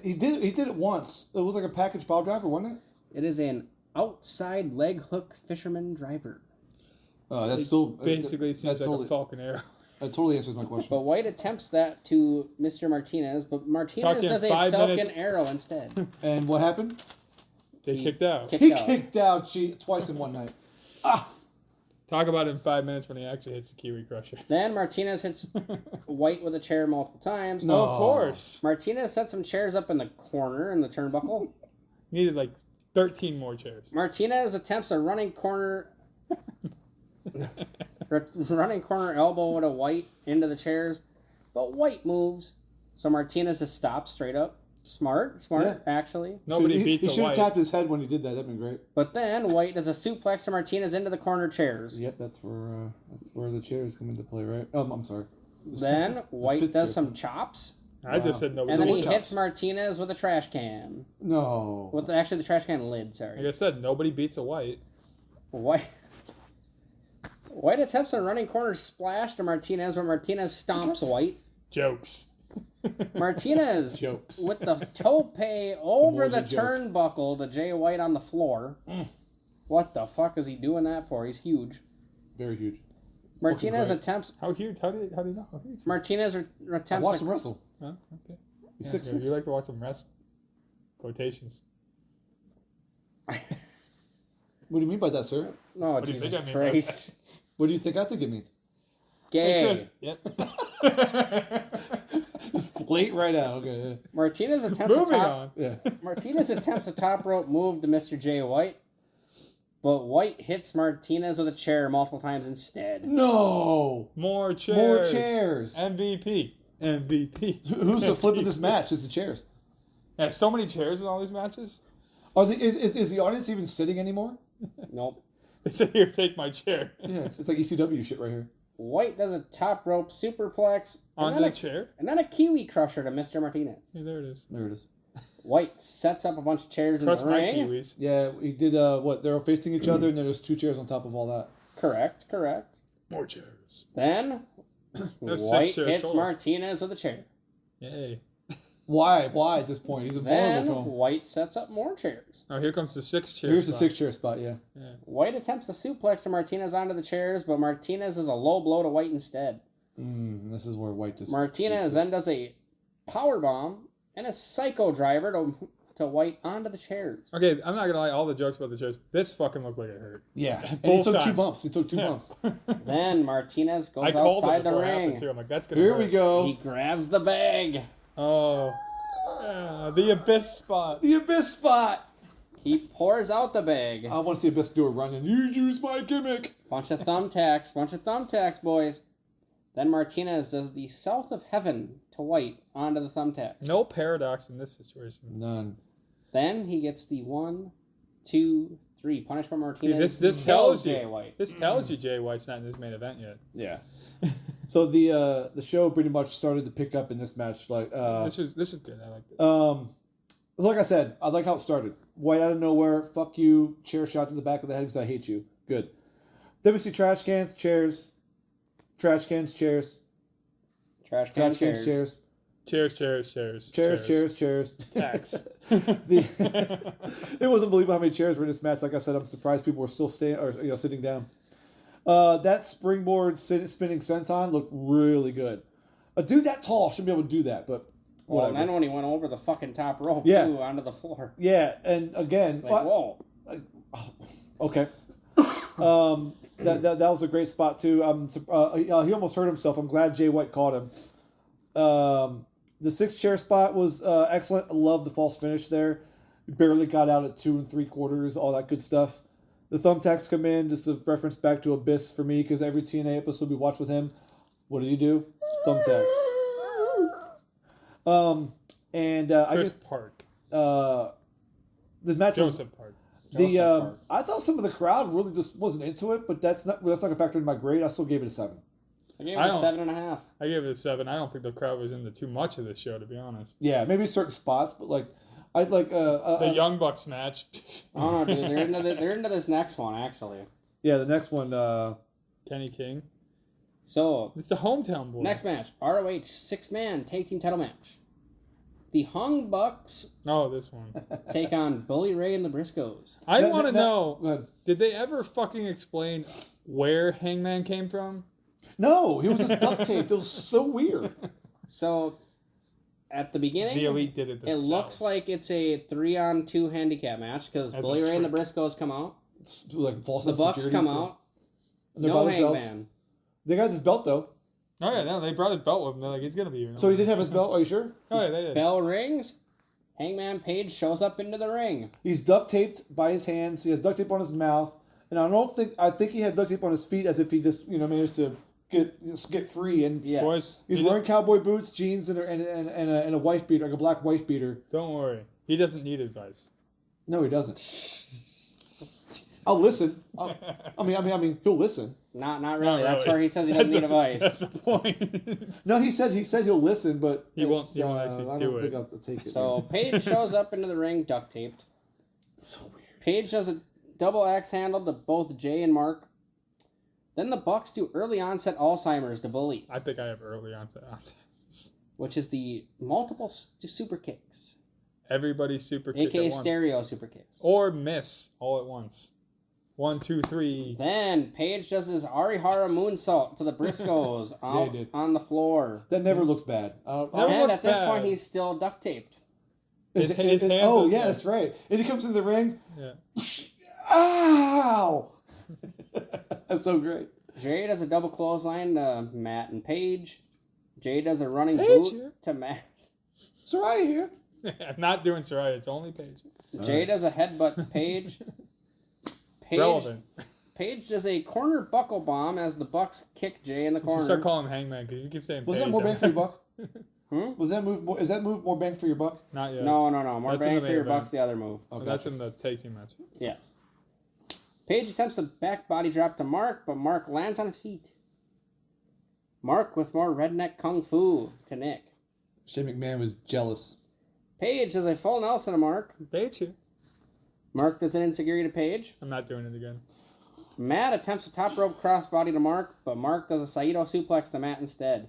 He did it once. It was like a package pile driver, wasn't it? It is an outside leg hook fisherman driver. That's still basically seems like a Falcon Arrow. That totally answers my question. But White attempts that to Mr. Martinez, but Martinez does a Falcon Arrow instead. And what happened? They kicked out. He kicked out twice in one night. Talk about it in 5 minutes when he actually hits the Kiwi Crusher. Then Martinez hits White with a chair multiple times. No. Of course. Martinez set some chairs up in the corner in the turnbuckle. Needed like 13 more chairs. Martinez attempts a running corner elbow with a White into the chairs, but White moves, so Martinez just stops straight up. Smart, actually. Nobody beats He a should have White. tapped his head when he did that. That'd been great. But then White does a suplex to Martinez into the corner chairs. Yep, that's where the chairs come into play, right? I'm sorry. Then White does some chops, I just said nobody and then he beats a hits Martinez with a trash can. No. With the trash can lid, sorry. Like I said, nobody beats a White. White attempts a running corner splash to Martinez, but Martinez stomps White. Jokes. Martinez Jokes. with the tope over the more joke. turnbuckle to Jay White on the floor. What the fuck is he doing that for? He's huge. Very huge. Martinez great. attempts. How huge? How do you know? How huge? Martinez I attempts. watched him wrestle. Huh? Okay. He's Yeah, 6'6". You like to watch some rest quotations. What do you mean by that, sir? Oh, What do you Jesus think I mean by Christ. What do you think I think it means? Gay. Yep. Just late right out. Okay. Martinez attempts Moving a top. on. Yeah. Martinez attempts a top rope move to Mr. Jay White, but White hits Martinez with a chair multiple times instead. No. More chairs. More chairs. MVP. MVP. Who's the flip of this match? Is the chairs? Yeah, so many chairs in all these matches. Is the audience even sitting anymore? Nope. They say, "Here, take my chair." Yeah, it's like ECW shit right here. White does a top rope superplex Onto the chair. and then a Kiwi Crusher to Mr. Martinez. Hey, there it is. There it is. White sets up a bunch of chairs Crush in the my ring. Kiwis. Yeah, we did what? They were facing each other, and then there's 2 chairs on top of all that. Correct. More chairs. Then There's 6 White chairs hits total. Martinez with a chair. Yay. Why? Why at this point? He's Then invulnerable to him. White sets up more chairs. Oh, here comes the 6 chair. Here's the spot. 6-chair spot. Yeah. White attempts to suplex to Martinez onto the chairs, but Martinez is a low blow to White instead. This is where White just. Martinez then does a power bomb and a psycho driver to White onto the chairs. Okay, I'm not gonna lie. All the jokes about the chairs. This fucking looked like it hurt. Yeah. And Both he took 2 times. bumps. He took 2 bumps. Then Martinez goes I called outside it the before it happened ring. too. I'm like, that's gonna. Here hurt. we go. He grabs the bag. Oh. Yeah, the abyss spot. The Abyss spot. He pours out the bag. I want to see Abyss do a run, and you use my gimmick. Bunch of thumbtacks, boys. Then Martinez does the South of Heaven to White onto the thumbtacks. No paradox in this situation. None. Then he gets the 1, 2, 3 punishment Martinez. this kills tells you. Jay White. This tells you Jay White's not in this main event yet. Yeah. So the show pretty much started to pick up in this match. Like This was good. I liked it. like I said, I like how it started. White out of nowhere, fuck you, chair shot to the back of the head because I hate you. Good. WC trash cans, chairs. Trash cans, chairs. Trash Trash can cans, chairs. chairs. Chairs. Tax. It was unbelievable how many chairs were in this match. Like I said, I'm surprised people were still sitting down. That springboard spinning senton looked really good. A dude that tall shouldn't be able to do that, but Well, whatever. and then when he went over the fucking top rope, Yeah. too, onto the floor. Yeah, and again, Like, whoa. okay. That was a great spot too. He almost hurt himself. I'm glad Jay White caught him. The 6-chair spot was excellent. I love the false finish there. Barely got out at 2 3/4, all that good stuff. The thumbtacks come in, just a reference back to Abyss for me, because every TNA episode we watch with him, what did he do? Thumbtacks. I Chris guess Park. the match was Joseph Park. I thought some of the crowd really just wasn't into it, but that's not a factor in my grade. I still gave it a 7. I gave it I a don't- 7.5. I gave it a 7. I don't think the crowd was into too much of this show, to be honest. Yeah, maybe certain spots, but like I'd like The Young Bucks match. Oh, no, dude. They're into this next one, actually. yeah, the next one. Kenny King. So, It's the hometown boy. next match. ROH 6-man tag team title match. The Hung Bucks Oh, this one. take on Bully Ray and the Briscoes. I That- want to that- know, Go ahead. did they ever fucking explain where Hangman came from? No, he was just duct taped. It was so weird. So, at the beginning, The Elite did it it themselves. looks like it's a 3-on-2 handicap match because As Bully a Ray and the trick. Briscoes come out. It's like false The Bucks security come for- out. And they're No by themselves. Hangman. They got his belt though. Oh yeah, no, they brought his belt with him. They're like, he's gonna be here. So he did have his belt. Are you sure? Oh yeah, they did. Bell rings. Hangman Page shows up into the ring. He's duct taped by his hands. He has duct tape on his mouth, and I think he had duct tape on his feet as if he just managed to get free. And Yes. Boys, he's wearing cowboy boots, jeans, and a wife beater, like a black wife beater. don't worry, he doesn't need advice. No, he doesn't. I'll listen. I mean, he'll listen. Not really. Not That's really. where he says he doesn't need advice. That's the point. No, he said he'll listen, but He won't actually I do don't it. think I'll take it. So Page shows up into the ring duct taped. so weird. Page does a double axe handle to both Jay and Mark. Then the Bucks do early onset Alzheimer's to Bully, I think I have early onset. which is the multiple super kicks, Everybody's super kick aka at once. stereo super kicks. Or miss all at once. 1, 2, 3. Then Page does his Arihara moonsault to the Briscoes Yeah, he did. on the floor. That never looks bad. Never And looks at this bad. point, he's still duct taped. His hands oh are- yeah, that's right. And he comes in the ring. Yeah. Ow! That's so great. Jay does a double clothesline to Matt and Page. Jay does a running Page boot here. to Matt. Soraya here. I'm not doing Soraya. It's only Paige. Jay does a headbutt to Page. Relevant. Page does a corner buckle bomb as the Bucks kick Jay in the You should corner. start calling him Hangman because you keep saying Was Paige. that more bang for your buck? Hmm? Was that move more? Is that move more bang for your buck? Not yet. No. More That's in bang the for main your event. Bucks, the other move. Oh, Okay. that's in the tag team match. Yes. Page attempts a back body drop to Mark, but Mark lands on his feet. Mark with more redneck kung fu to Nick. Shane McMahon was jealous. Page does a full Nelson to Mark. Paige here. Mark does an enziguri to Page. I'm not doing it again. Matt attempts a top rope crossbody to Mark, but Mark does a Saito suplex to Matt instead.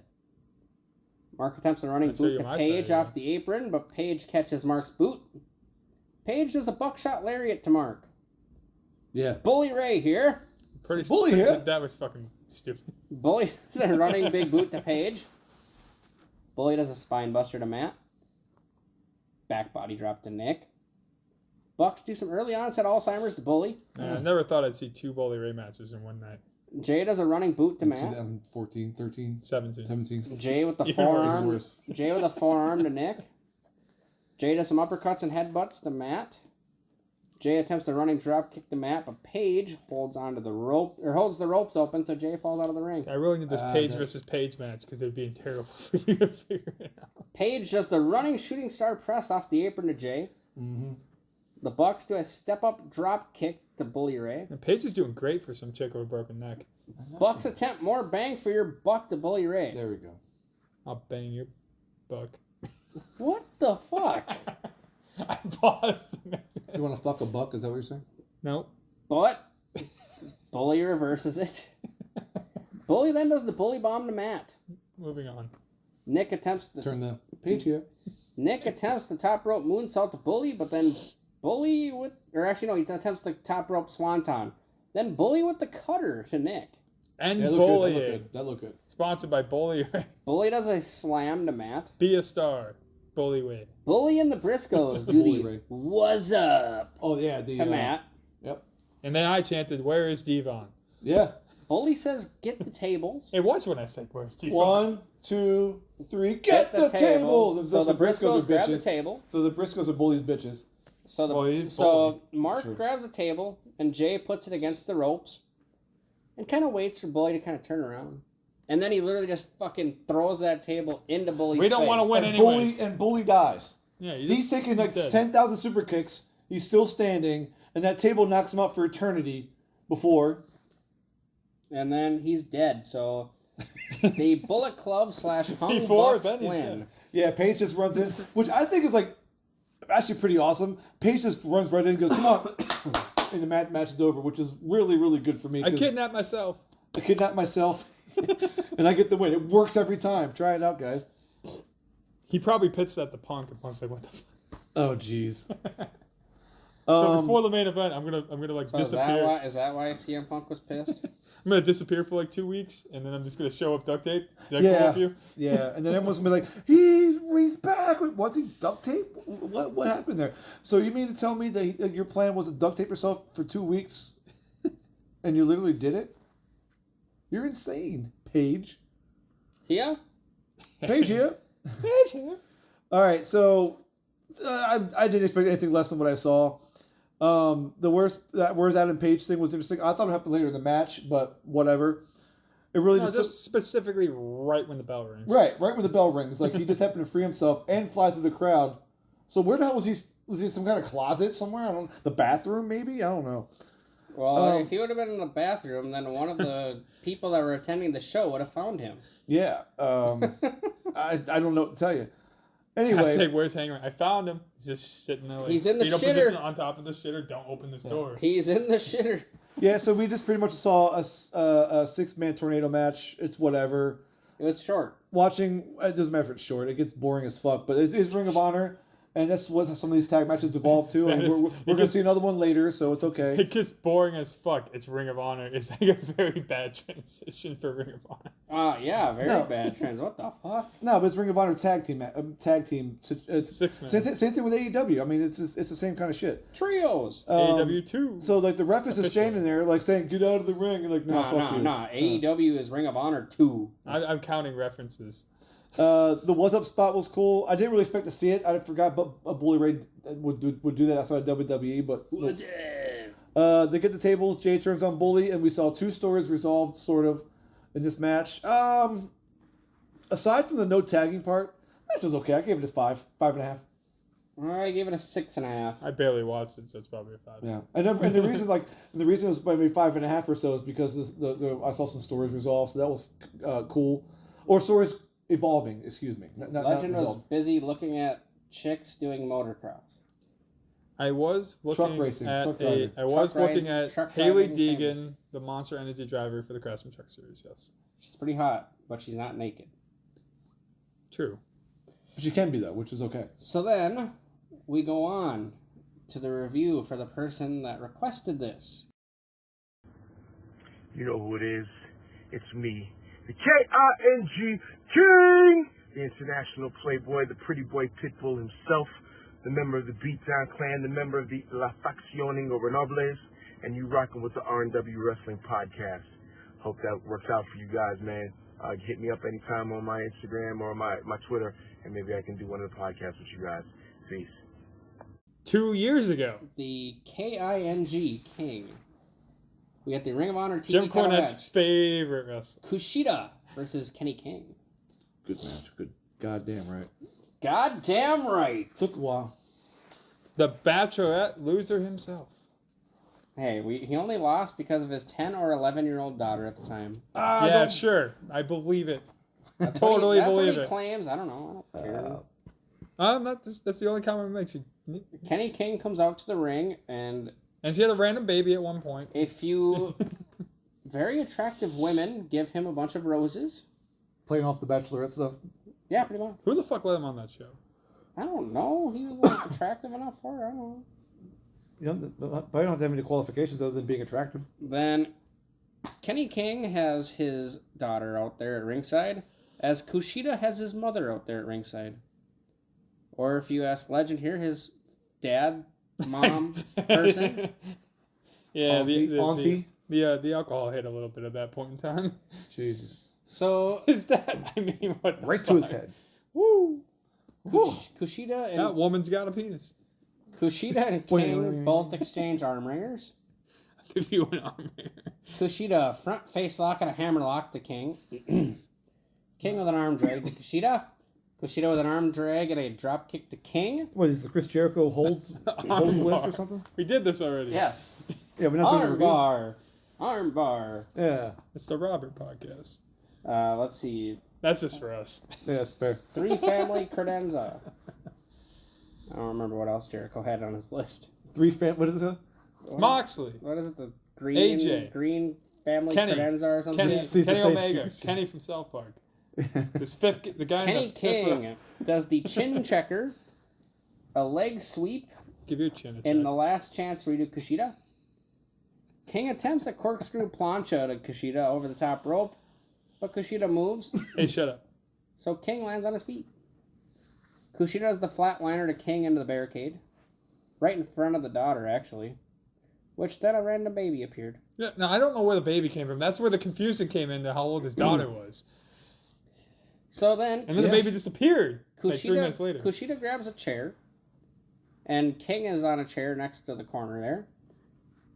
Mark attempts a running I'll show boot you to my Page side, off the apron, but Page catches Mark's boot. Page does a buckshot lariat to Mark. Yeah. Bully Ray here. Pretty Bully here? That was fucking stupid. Bully does a running big boot to Page. Bully does a spine buster to Matt. Back body drop to Nick. Bucks do some early onset Alzheimer's to Bully. Man, I never thought I'd see 2 Bully Ray matches in one night. Jay does a running boot to Matt. 2014, 13, 17. 17. Jay with the Even worse. forearm. Worse. Jay with a forearm to Nick. Jay does some uppercuts and headbutts to Matt. Jay attempts a running drop kick to Matt, but Page holds onto the rope or holds the ropes open, so Jay falls out of the ring. I really need this Paige that- versus Paige match because they're being terrible for you to figure it out. Page does the running shooting star press off the apron to Jay. Mm-hmm. The Bucks do a step up drop kick to Bully Ray. And Paige is doing great for some chick with a broken neck. Bucks attempt more bang for your buck to Bully Ray. There we go. I'll bang your buck. What the fuck? I paused. You want to fuck a buck? Is that what you're saying? Nope. But Bully reverses it. Bully then does the bully bomb to Matt. Moving on. Nick attempts the Page here. Nick attempts the top rope moonsault to Bully, but then Bully with, or actually no, he attempts the top rope swanton. Then Bully with the cutter to Nick. And Yeah, that Bully. looked good. That looked good. Sponsored by Bully. Bully does a slam to Matt. Be a star. Bully way. Bully and the Briscoes do Bully the Ray. "What's up" Oh yeah, the to Matt. Yep. And then I chanted, "Where is Devon?" Yeah. Bully says, "Get the tables." It was when I said, "Where's Devon?" 1, 2, 3. Get the tables. So the Briscoes grab the bitches. table. So the Briscoes are bullies bitches. So Well, he's so Mark True. grabs a table and Jay puts it against the ropes, and kind of waits for Bully to kind of turn around, and then he literally just fucking throws that table into Bully's We don't face. wanna win And anyways. Bully dies. Yeah, you He's just taking like dead. 10,000 super kicks. He's still standing, and that table knocks him out for eternity. Before. And then he's dead. So the Bullet Club / Hung Before, Bucks then he's win. dead. Yeah, Paige just runs in, which I think is like actually pretty awesome. Paige just runs right in and goes, "Come on," and the match is over, which is really, really good for me. I 'cause kidnapped myself. I kidnap myself, and I get the win. It works every time. Try it out, guys. He probably pitched that to Punk, and Punk's like, "What the?" Oh, jeez. So before the main event, I'm gonna like So disappear. is that why CM Punk was pissed? I'm gonna disappear for like 2 weeks, and then I'm just gonna show up duct tape. Is that cool Yeah, with you? yeah, and then everyone's gonna be like, "He's back." Wait, was he duct tape? What happened there? So you mean to tell me that your plan was to duct tape yourself for 2 weeks, and you literally did it? You're insane, Paige. Yeah? Paige here. Paige here. All right, so I didn't expect anything less than what I saw. The worst Adam Page thing was interesting. I thought it happened later in the match, but whatever. It really just specifically right when the bell rings. Right when the bell rings. Like, he just happened to free himself and fly through the crowd. So where the hell was he? Was he in some kind of closet somewhere? The bathroom maybe? I don't know. Well, if he would have been in the bathroom, then one of the people that were attending the show would have found him. Yeah. I don't know what to tell you. Anyway. Hashtag where's hanging around? I found him. He's just sitting there. Like, he's in the fetal shitter. Position on top of the shitter. Don't open this door. He's in the shitter. Yeah, so we just pretty much saw a 6-man tornado match. It's whatever. It was short. Watching, it doesn't matter if it's short. It gets boring as fuck. But it's Ring of Honor, and that's what some of these tag matches devolve to. And we're going to see another one later, so it's okay. It gets boring as fuck. It's Ring of Honor. It's like a very bad transition for Ring of Honor. Yeah, very bad trans. What the fuck? No, but it's Ring of Honor tag team. It's 6 man. Same thing with AEW. I mean, it's the same kind of shit. Trios. AEW 2. So, like, the ref is just standing there, like, saying, get out of the ring. And like, fuck you. AEW is Ring of Honor 2. I'm counting references. The What's Up spot was cool. I didn't really expect to see it. I forgot but Bully Ray would do that outside of WWE. But What's up? they get the tables. Jay turns on Bully, and we saw 2 stories resolved, sort of, in this match. Aside from the no tagging part, match was okay. I gave it a 5.5. I gave it a 6.5. I barely watched it, so it's probably a 5. Yeah, and the reason the reason it was maybe 5.5 or so is because I saw some stories resolved, so that was cool. Or stories evolving. Excuse me. Legend was busy looking at chicks doing motocross. I was looking Truck racing, at truck driving. Haley driving, Deegan, the Monster Energy driver for the Craftsman Truck Series. Yes, She's pretty hot, but she's not naked. true. But she can be though, which is okay. So then we go on to the review for the person that requested this. You know who it is. It's me, the King, King, the international playboy, the pretty boy Pitbull himself, the member of the Beatdown Clan, the member of the La Facción Ingobernables, and you rocking with the R&W Wrestling Podcast. Hope that works out for you guys, man. Hit me up anytime on my Instagram or my Twitter, and maybe I can do one of the podcasts with you guys. Peace. 2 years ago. The King. We got the Ring of Honor TV Jim title Cornette's match. favorite wrestler. Kushida versus Kenny King. Good match. Good. Goddamn right. Goddamn right. Took a while. The Bachelorette loser himself. Hey, he only lost because of his 10 or 11-year-old daughter at the time. Yeah, sure. I believe it. I That's totally believe what he it. claims. I don't know. I don't care. That's the only comment it makes. Kenny King comes out to the ring, and she had a random baby at one point. a few very attractive women give him a bunch of roses. Playing off the Bachelorette stuff. Yeah, pretty much. Who the fuck let him on that show? I don't know. He was like attractive enough for her. I don't know. You don't have to have any qualifications other than being attractive. Then Kenny King has his daughter out there at ringside, as Kushida has his mother out there at ringside. Or if you ask Legend here, his dad, mom, person. Yeah, Auntie. the alcohol hit a little bit at that point in time. Jesus. So His dad, I mean, what the Right to his head. Woo! Kushida That and woman's got a penis. Kushida and King both exchange arm wringers. If you an arm here. Kushida front face lock and a hammer lock to King. King with an arm drag to Kushida. Kushida with an arm drag and a drop kick to King. What is the Chris Jericho holds list or something? We did this already. Yes. Yeah, we're not doing a Arm review. bar. Arm bar. Yeah. It's the Robert podcast. Let's see. That's just for us. Yeah, that's fair. 3 family credenza. I don't remember what else Jericho had on his list. What is it? Moxley. What is it? The green AJ. Green family Kenny. credenza or something? Kenny Omega. Kenny from South Park. The guy Kenny in the King does the chin checker, a leg sweep, Give your chin a in check. the last chance redo Kushida. King attempts a corkscrew plancha to Kushida over the top rope, but Kushida moves, Hey, shut up. so King lands on his feet. Kushida does the flatliner to King into the barricade, right in front of the daughter, actually. which then a random baby appeared. Yeah, now I don't know where the baby came from. That's where the confusion came into how old his daughter was. So then, And then the baby disappeared like 3 minutes later. Kushida grabs a chair, and King is on a chair next to the corner there.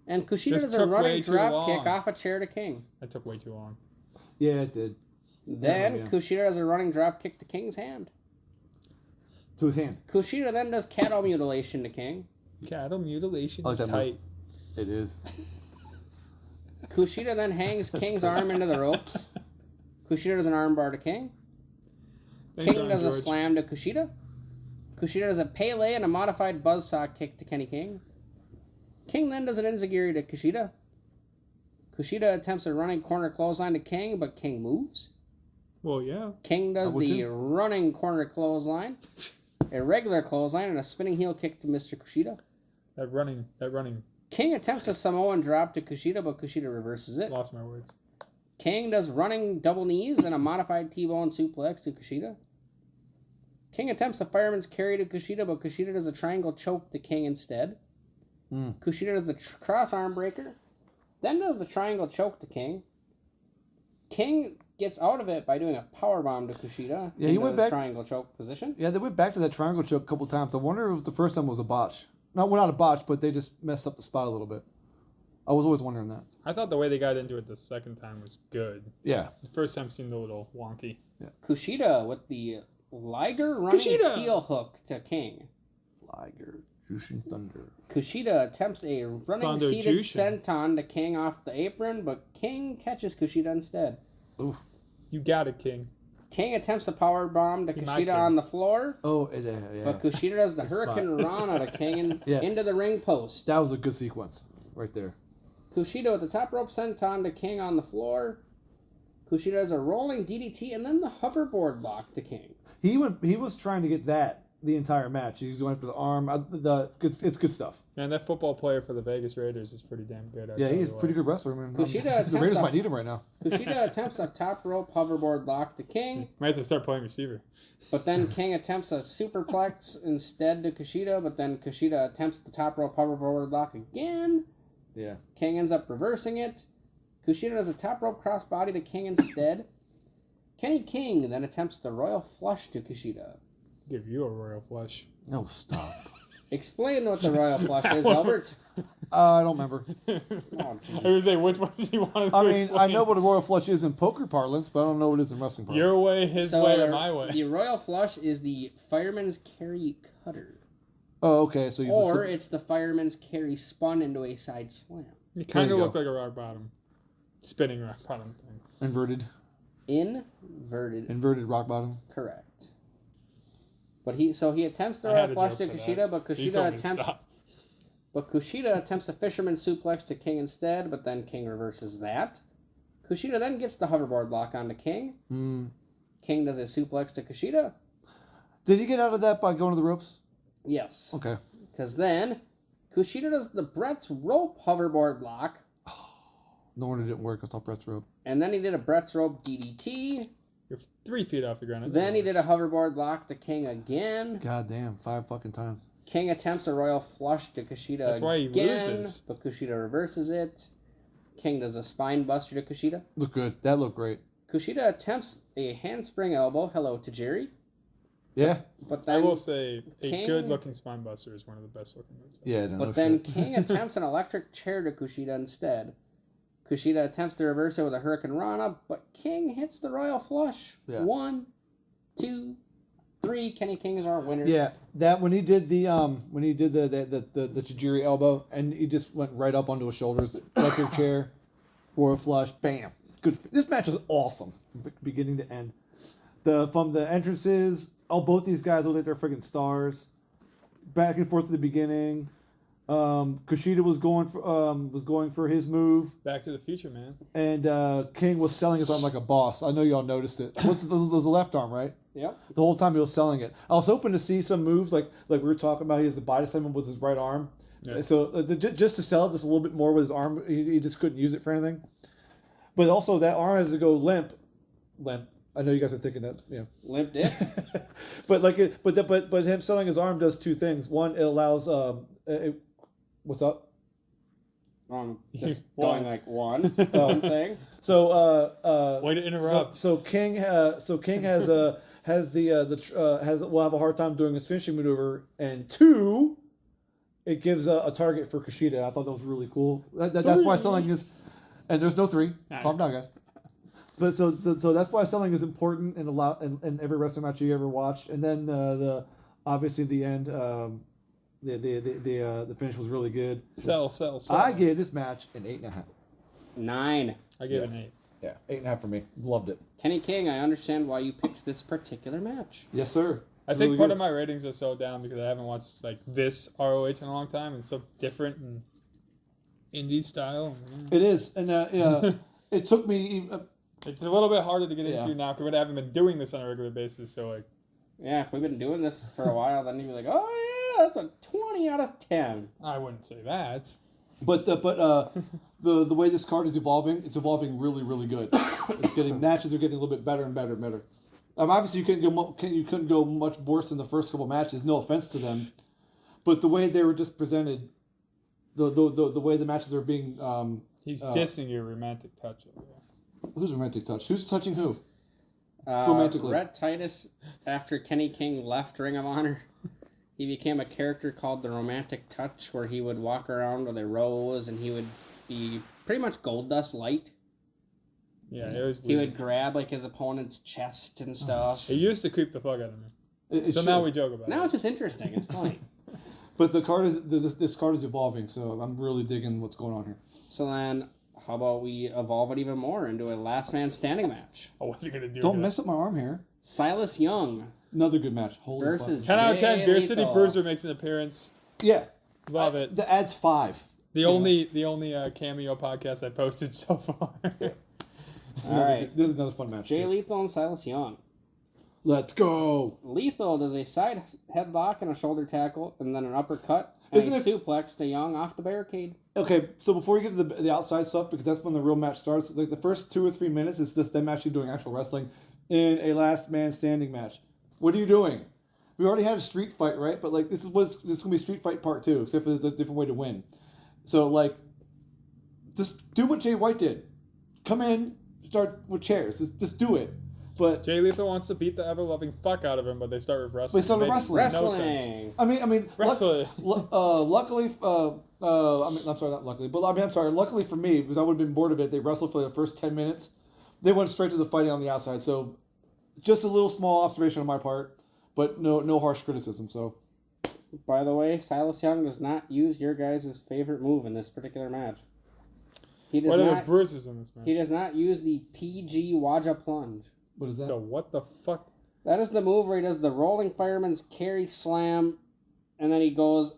And Kushida This does a took way running too drop kick long. off a chair to King. That took way too long. Yeah, it did. Then Yeah. Kushida does a running drop kick to King's hand. To his hand. Kushida then does cattle mutilation to King. Cattle mutilation I like is that move. tight. It is. Kushida then hangs King's arm into the ropes. Kushida does an armbar to King. Thanks, King Ryan does a George. slam to Kushida. Kushida does a Pele and a modified buzzsaw kick to Kenny King. King then does an enziguri to Kushida. Kushida attempts a running corner clothesline to King, but King moves. Well, yeah. King does I would the too. running corner clothesline, a regular clothesline, and a spinning heel kick to Mr. Kushida. That running. King attempts a Samoan drop to Kushida, but Kushida reverses it. Lost my words. King does running double knees and a modified T-bone suplex to Kushida. King attempts a fireman's carry to Kushida, but Kushida does a triangle choke to King instead. Kushida does the cross arm breaker, then does the triangle choke to King. King gets out of it by doing a power bomb to Kushida. Yeah, he into went the back- triangle choke position. Yeah, they went back to that triangle choke a couple times. I wonder if the first time was a botch. No, well, not a botch, but they just messed up the spot a little bit. I was always wondering that. I thought the way they got into it the second time was good. Yeah. The first time seemed a little wonky. Kushida with the Liger running Kushida! heel hook to King. Liger, Jushin Thunder. Kushida attempts a running Thunder seated Jushin. senton to King off the apron, but King catches Kushida instead. Oof. You got it, King. King attempts a power bomb to Be my Kushida king. on the floor, Oh, yeah. but Kushida does the Good Hurricane Rana to King Yeah. into the ring post. That was a good sequence right there. Kushida with the top rope senton to King on the floor. Kushida does a rolling DDT and then the hoverboard lock to King. He was trying to get that the entire match. He was going for the arm. It's good stuff. Man, that football player for the Vegas Raiders is pretty damn good. I'll Yeah, tell he's you a what. pretty good wrestler. I mean, Kushida the attempts Raiders a- might need him right now. Kushida attempts a top rope hoverboard lock to King, Might have to start playing receiver. but then King attempts a superplex instead to Kushida, but then Kushida attempts the top rope hoverboard lock again. Yeah. King ends up reversing it. Kushida does a top rope crossbody to King instead. Kenny King then attempts the royal flush to Kushida. Give you a royal flush. No, stop. Explain what the royal flush is, Albert. I don't remember. Oh, I Jesus. was saying, which one do you want to I mean, I explain? know what a royal flush is in poker parlance, but I don't know what it is in wrestling parlance. Your way, his way, or my way. The royal flush is the fireman's carry cutter. Oh, okay. So you Or just it's the fireman's carry spun into a side slam. You kind There of you look go. like a rock bottom. Spinning rock bottom thing. inverted rock bottom. Correct. But he attempts the I had royal a flush joke to for Kushida, that. but You Kushida told me to attempts stop. a fisherman suplex to King instead, but then King reverses that. Kushida then gets the hoverboard lock onto King. King does a suplex to Kushida. Did he get out of that by going to the ropes? Yes. Okay. Because then Kushida does the Brett's rope hoverboard lock, No wonder it didn't work. I thought Brett's rope. and then he did a Brett's rope DDT. You're 3 feet off the ground. It Then he never did a works. hoverboard lock to King again. God damn, 5 fucking times. King attempts a royal flush to Kushida That's why he again, loses. but Kushida reverses it. King does a spine buster to Kushida. Look good. That looked great. Kushida attempts a handspring elbow, hello to Jerry, Yeah. but I then will say, a King- good-looking spine buster is one of the best looking moves. Yeah. No, but no then shit. King attempts an electric chair to Kushida instead. Kushida attempts to reverse it with a Hurricane Rana, but King hits the royal flush. Yeah. 1, 2, 3. Kenny King is our winner. Yeah, that when he did the Tajiri elbow and he just went right up onto his shoulders, electric chair, royal flush, bam. Good. This match was awesome, beginning to end. From the entrances, both these guys look like they're freaking stars. Back and forth at the beginning. Kushida was going for his move, Back to the future, man. and King was selling his arm like a boss. I know y'all noticed it. It was the left arm, right? Yep. The whole time he was selling it. I was hoping to see some moves like we were talking about. He has the body slam with his right arm. Yeah. So just to sell it just a little bit more with his arm, he just couldn't use it for anything. But also that arm has to go limp. I know you guys are thinking that, Limp Dick. but him selling his arm does two things. One, it allows what's up? Just One. going like one thing. So Way to interrupt. So King has will have a hard time doing his finishing maneuver, and 2, it gives a target for Kushida. I thought that was really cool. That's why selling is, and there's no 3. Calm down, guys. But so that's why selling is important in every wrestling match you ever watch. And then obviously the end, the finish was really good. Sell. I gave this match an 8.5. 9. I gave it an 8. Yeah, 8.5 for me. Loved it. Kenny King, I understand why you picked this particular match. Yes, sir. I think part of my ratings are so down because I haven't watched like this ROH in a long time. It's so different and indie style. It is, and it took me. It's a little bit harder to get Yeah. into now because I haven't been doing this on a regular basis. So like, Yeah, if we've been doing this for a while, then you'd be like, oh yeah, that's a 20 out of 10. I wouldn't say that. But the way this card is evolving, it's evolving really, really good. It's getting matches are getting a little bit better and better and better. Obviously you couldn't go much worse than the first couple matches. No offense to them, but the way they were just presented, the way the matches are being. He's dissing your romantic touch over there. Who's romantic touch? Who's touching who? Romantically. Rhett Titus, after Kenny King left Ring of Honor, he became a character called the Romantic Touch, where he would walk around with a rose and he would be pretty much Goldust light. Yeah, it was. He Weird. would grab like his opponent's chest and stuff. It used to creep the fuck out of me. It So should. now we joke about Now it. it's just interesting. It's funny. But the card is this card is evolving, so I'm really digging what's going on here. So then, how about we evolve it even more into a last man standing match? I wasn't gonna do Don't that. mess up my arm here. Silas Young Another good match. Holy versus 10 out of 10. Jay Beer City Lethal. Bruiser makes an appearance. yeah, Love it. The adds 5. The only cameo podcast I posted so far. All right, This is another fun match. Jay Lethal and Silas Young. Let's go. Lethal does a side headlock and a shoulder tackle, and then an uppercut and Isn't a it- suplex to Young off the barricade. Okay, so before we get to the outside stuff, because that's when the real match starts, like the first 2 or 3 minutes is just them actually doing actual wrestling in a last man standing match. What are you doing? We already had a street fight, right? But like this is gonna be street fight part 2, except for there's a different way to win. So like, just do what Jay White did. Come in, start with chairs. Just do it. But Jay Lethal wants to beat the ever-loving fuck out of him, but they start with wrestling. They start with It makes wrestling. No sense. Wrestling. I mean, Wrestling. luckily, I'm sorry, not luckily, but I'm sorry. Luckily for me, because I would have been bored of it, they wrestled for the first 10 minutes. They went straight to the fighting on the outside. So, just a little small observation on my part, but no harsh criticism. So, By the way, Silas Young does not use your guys' favorite move in this particular match. He does What are the not. bruises in this match? He does not use the PG Waja plunge. what is that? The what the fuck? That is the move where he does the rolling fireman's carry slam, and then he goes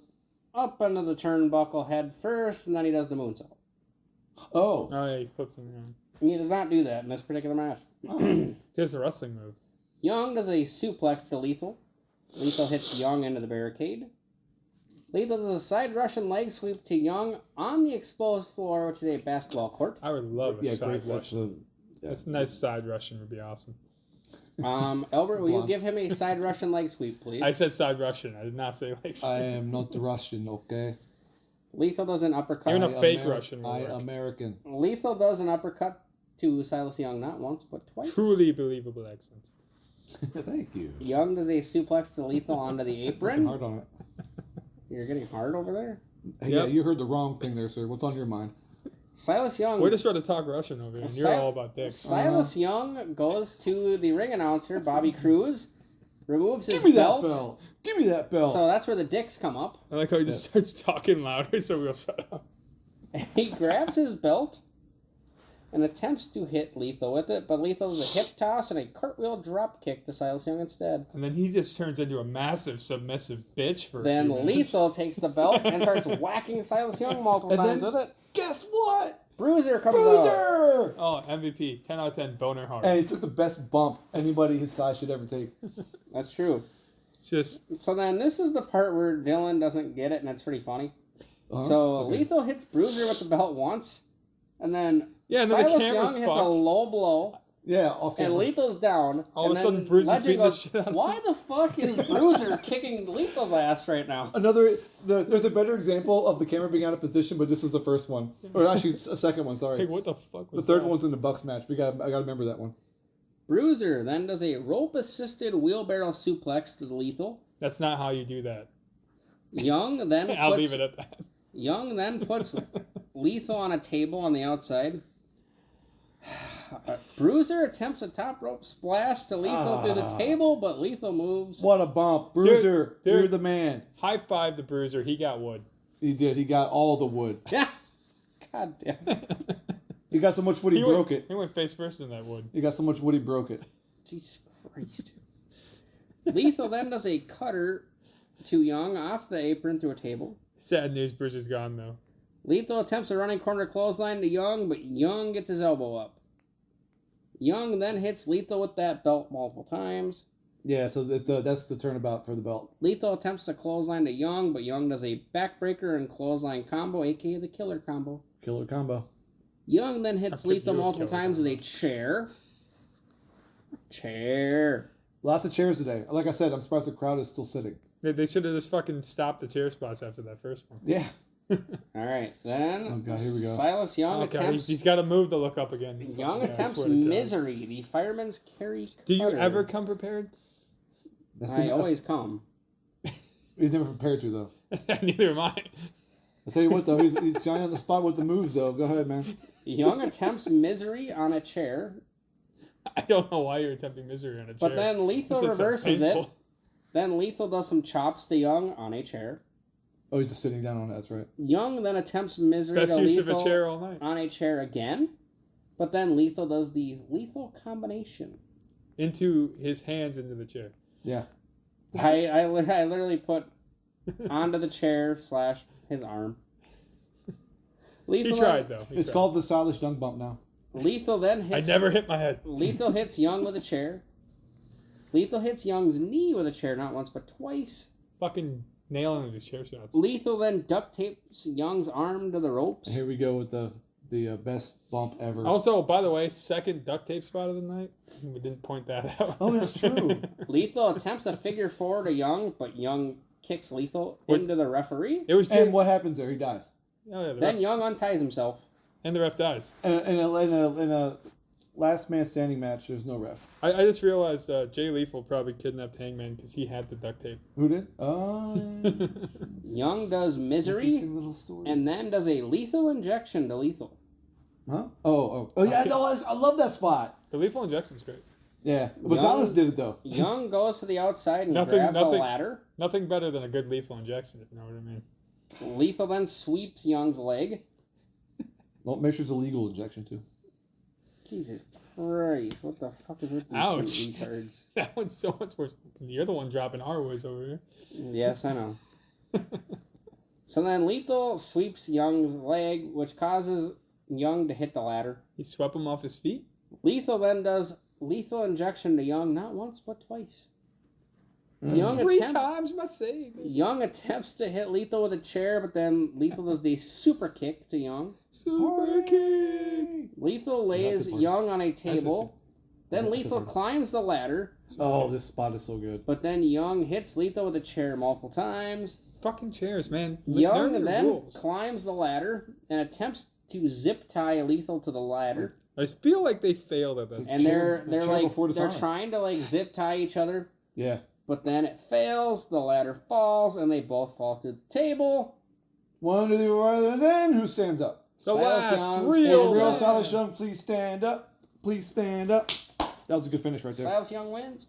up into the turnbuckle head first, and then he does the moonsault. Oh, Oh yeah, he flips him around. And he does not do that in this particular match. Here's the wrestling move. Young does a suplex to Lethal. Lethal hits Young into the barricade. Lethal does a side Russian leg sweep to Young on the exposed floor, which is a basketball court. I would love a yeah, side great. Russian. That's a nice side Russian would be awesome. Albert, will you Blonde. give him a side Russian leg sweep, please? I said side Russian. I did not say like. I am not Russian, okay? Lethal does an uppercut. Even a fake Russian will I work. American. Lethal does an uppercut to Silas Young, not once, but twice. Truly believable accent. Thank you. Young does a suplex to Lethal onto the apron. Hard on it. You're getting hard over there? Hey, yeah, Yep. you heard the wrong thing there, sir. What's on your mind? Silas Young. We're just trying to talk Russian over here, and you're all about dicks. Silas Young goes to the ring announcer, Bobby Cruz, removes his Give me belt. that belt. Give me that belt. So that's where the dicks come up. I like how he just starts talking louder, so we'll shut up. He grabs his belt and attempts to hit Lethal with it, but Lethal does a hip toss and a cartwheel drop kick to Silas Young instead. And then he just turns into a massive submissive bitch for a Then few minutes. Lethal takes the belt and starts whacking Silas Young multiple And times then- with it. Guess what? Bruiser comes out. Bruiser! Oh, MVP, 10 out of 10, boner hard. And he took the best bump anybody his size should ever take. That's true. Just So then this is the part where Dylan doesn't get it, and it's pretty funny. Uh-huh. So Okay. Lethal hits Bruiser with the belt once, and then Yeah, and then the Silas camera's Young hits a fucked. low blow Yeah, off And camera. Lethal's down. All and of a sudden, then Bruiser's Legend beating the goes, shit out of him. why the fuck is Bruiser kicking Lethal's ass right now? There's a better example of the camera being out of position, but this is the first one, or actually a second one. Sorry, Hey, what the fuck the was third that? one's in the Bucks match. I gotta remember that one. Bruiser then does a rope-assisted wheelbarrow suplex to the Lethal. That's not how you do that. Young then I'll puts, leave it at that. Young then puts Lethal on a table on the outside. Bruiser attempts a top rope splash to Lethal through the table, but Lethal moves. What a bump, Bruiser! Dude. You're the man. High five the Bruiser. He got wood. He did. He got all the wood. God damn. He got so much wood he broke it. He went face first in that wood. He got so much wood he broke it. Jesus Christ. Lethal then does a cutter to Young off the apron through a table. Sad news, Bruiser's gone though. Lethal attempts a running corner clothesline to Young, but Young gets his elbow up. Young then hits Lethal with that belt multiple times. Yeah, so that's the turnabout for the belt. Lethal attempts a clothesline to Young, but Young does a backbreaker and clothesline combo, aka the killer combo. Killer combo. Young then hits I put Lethal you a multiple killer times with a combo. chair. Lots of chairs today. Like I said, I'm surprised the crowd is still sitting. They should have just fucking stopped the chair spots after that first one. Yeah. All right, then Oh, God, here we go. Silas Young Oh, God, attempts. he's got to move to look up again. Young Yeah, I attempts swear to God. Misery, the fireman's carry. Do you cutter. ever come prepared? I always come. He's never prepared to, though. Neither am I. I'll tell you what, though. He's Johnny on the spot with the moves, though. Go ahead, man. Young attempts Misery on a chair, I don't know why you're attempting Misery on a chair. but then Lethal It just sounds reverses it. painful. Then Lethal does some chops to Young on a chair. Oh, he's just sitting down on it. That's right. Young then attempts Misery Best to use Lethal of a chair all night. on a chair again, but then Lethal does the Lethal combination. Into his hands into the chair. Yeah. I literally put onto the chair / his arm. Lethal He tried though. He It's tried. called the Stylish Dunk Bump now. Lethal then I hits. never hit my head. Lethal hits Young with a chair. Lethal hits Young's knee with a chair not once but twice. Fucking nailing these chair shots. Lethal then duct tapes Young's arm to the ropes. And here we go with the best bump ever. Also, by the way, second duct tape spot of the night. We didn't point that out. Oh, that's true. Lethal attempts a figure four to Young, but Young kicks Lethal Was- into the referee. It was And Jay. what happens there? He dies. Oh, yeah, Then Young unties himself. and the ref dies. In a last man standing match, there's no ref. I just realized Jay Lethal probably kidnapped Hangman because he had the duct tape. Who did? Oh. Young does Misery Interesting little story. and then does a lethal injection to Lethal. Huh? Oh yeah, I love that spot. The lethal injection's great. Yeah. But Young- Silas did it, though. Young goes to the outside and Nothing- grabs a nothing- ladder. Nothing better than a good lethal injection, if you know what I mean. Lethal then sweeps Young's leg. Well, make sure it's a legal injection, too. Jesus Christ, what the fuck is with you Ouch. two retards? That one's so much worse. You're the one dropping our words over here. Yes, I know. So then Lethal sweeps Young's leg, which causes Young to hit the ladder. He swept him off his feet. Lethal then does lethal injection to Young, not once but twice. Young, Three times my save. Young attempts to hit Lethal with a chair, but then Lethal does the super kick to Young. Super kick. Lethal lays That's the Young on a That's the table. Then Yeah, that's Lethal the part. climbs the ladder, Oh, this spot is so good. but then Young hits Lethal with a chair multiple times. Fucking chairs, man. Young Learn the then rules. climbs the ladder and attempts to zip tie Lethal to the ladder. I feel like they failed at this. And chair- they're a chair like before they're Dishonor. trying to like zip tie each other, Yeah. but then it fails. The ladder falls, and they both fall through the table. One to the right, and then who stands up? The Silas last Young real The stands real up. Silas Young, please stand up. Please stand up. That was a good finish right there. Silas Young wins.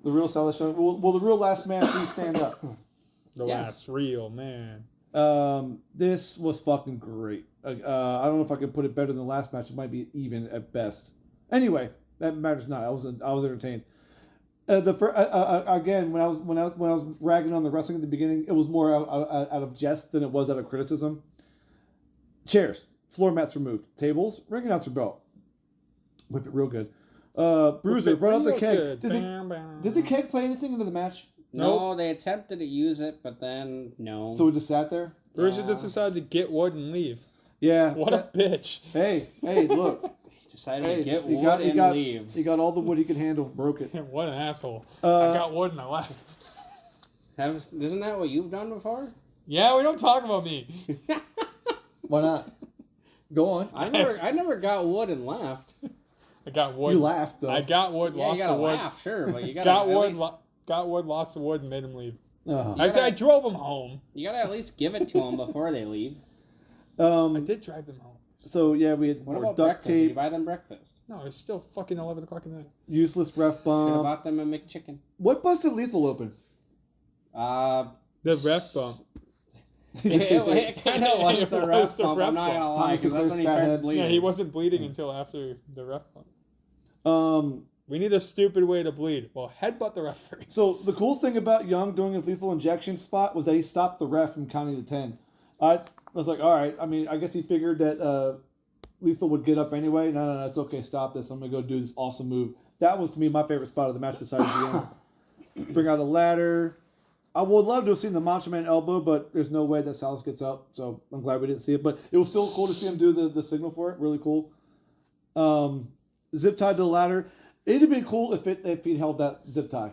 The real Silas Young. Well, the real last man, please stand up. The Yes. last real man. This was fucking great. I don't know if I can put it better than the last match. It might be even at best. Anyway, that matters not. I was entertained. Again, when I was ragging on the wrestling at the beginning, it was more out of jest than it was out of criticism. Chairs, floor mats removed, tables, ring announcer belt. Whip it real good. Bruiser brought out the Real keg. good. Did Bam, bam. the keg play anything into the match? No, they attempted to use it, but then no. So it just sat there. Bruiser Yeah. just decided to get wood and leave. Yeah. What a bitch. Hey, look. decided to get wood and leave. He got all the wood he could handle, broke it. What an asshole. I got wood and I left. Isn't that what you've done before? Yeah, we don't talk about me. Why not? Go on. I never got wood and left. I got wood. You laughed, though. I got wood, Yeah, lost you gotta the wood. laugh, sure, but you gotta Got wood, least, got wood, lost the wood, and made him leave. Uh-huh. I drove him home. you gotta at least give it to them before they leave. I did drive them home. So, yeah, we had What more about duct breakfast? Did you tape, buy them breakfast? No, it's still fucking 11 o'clock at night. useless ref Should have bump. bought them a McChicken. What busted Lethal open? The ref bump. It kind of was It the was ref the bump. ref I'm not gonna bump. lie, Thomas 'cause that's when he Sinclair's starts fathead. bleeding. Yeah, he wasn't bleeding until after the ref bump. Um, We need a stupid way to bleed. Well, headbutt the referee. So the cool thing about Young doing his lethal injection spot was that he stopped the ref from counting to 10. I was like, all right. I mean, I guess he figured that Lethal would get up anyway. No, it's okay. Stop this. I'm gonna go do this awesome move. That was to me my favorite spot of the match besides the end. Bring out a ladder. I would love to have seen the Macho Man elbow, but there's no way that Salas gets up. So I'm glad we didn't see it. But it was still cool to see him do the signal for it. Really cool. Zip tied to the ladder. It'd have been cool if he'd held that zip tie.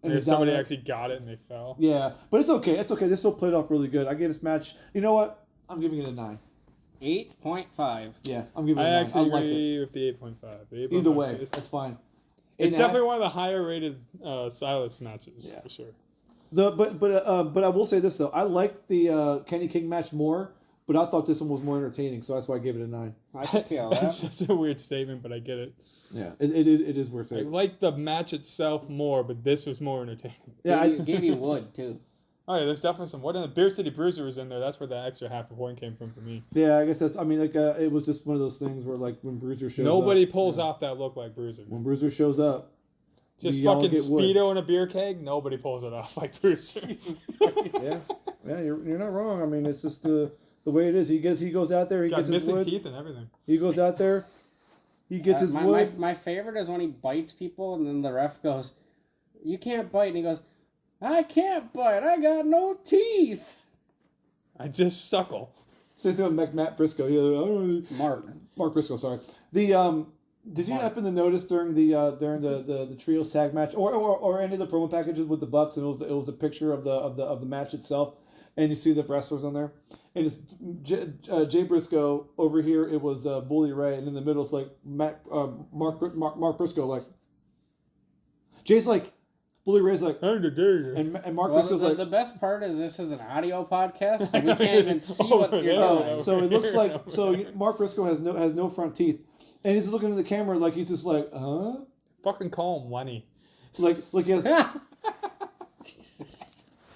And If he's down somebody there. actually got it and they fell. Yeah, but it's okay. It's okay. They still played off really good. I gave this match. You know what? I'm giving it a 9. 8.5. Yeah, I'm giving it I a 9. actually I liked it. agree with the 8.5. The 8.5 Either way, is- that's fine. It's 8.5. definitely one of the higher rated Silas matches, Yeah. for sure. But I will say this though. I liked the Kenny King match more, but I thought this one was more entertaining, so that's why I gave it a 9. I can feel That's that. just a weird statement, but I get it. Yeah, it is worth I it. like the match itself more, but this was more entertaining. Yeah, Gave you wood too. Oh yeah, there's definitely some. What in the Beer City Bruiser was in there? That's where the extra half a point came from for me. yeah. I guess that's. I mean, like it was just one of those things where like when Bruiser shows Nobody up, pulls off that look like Bruiser. when Bruiser shows up, Just we all fucking get wood. Speedo and a beer keg. Nobody pulls it off like Bruiser. Yeah, you're not wrong. I mean, it's just the way it is. He goes out there. He Got gets his missing wood. teeth and everything. He goes out there. He gets his wood. My favorite is when he bites people and then the ref goes, "You can't bite," and he goes, "I can't bite. I got no teeth." I just suckle. Same thing with Matt Briscoe. Mark Briscoe. Sorry. The did you Mark. happen to notice during the trios tag match or any of the promo packages with the Bucks, and it was a picture of the match itself, and you see the wrestlers on there, and it's Jay Briscoe over here. It was Bully Ray, and in the middle it's like Mark Briscoe. Like Jay's like Bully Ray's like, and Mark Well, Briscoe's like. the best part is this is an audio podcast, so we can't even see what you're Oh, doing. So it looks like Mark Briscoe has no front teeth, and he's looking at the camera like he's just like, huh? Fucking call him Lenny. Like he has.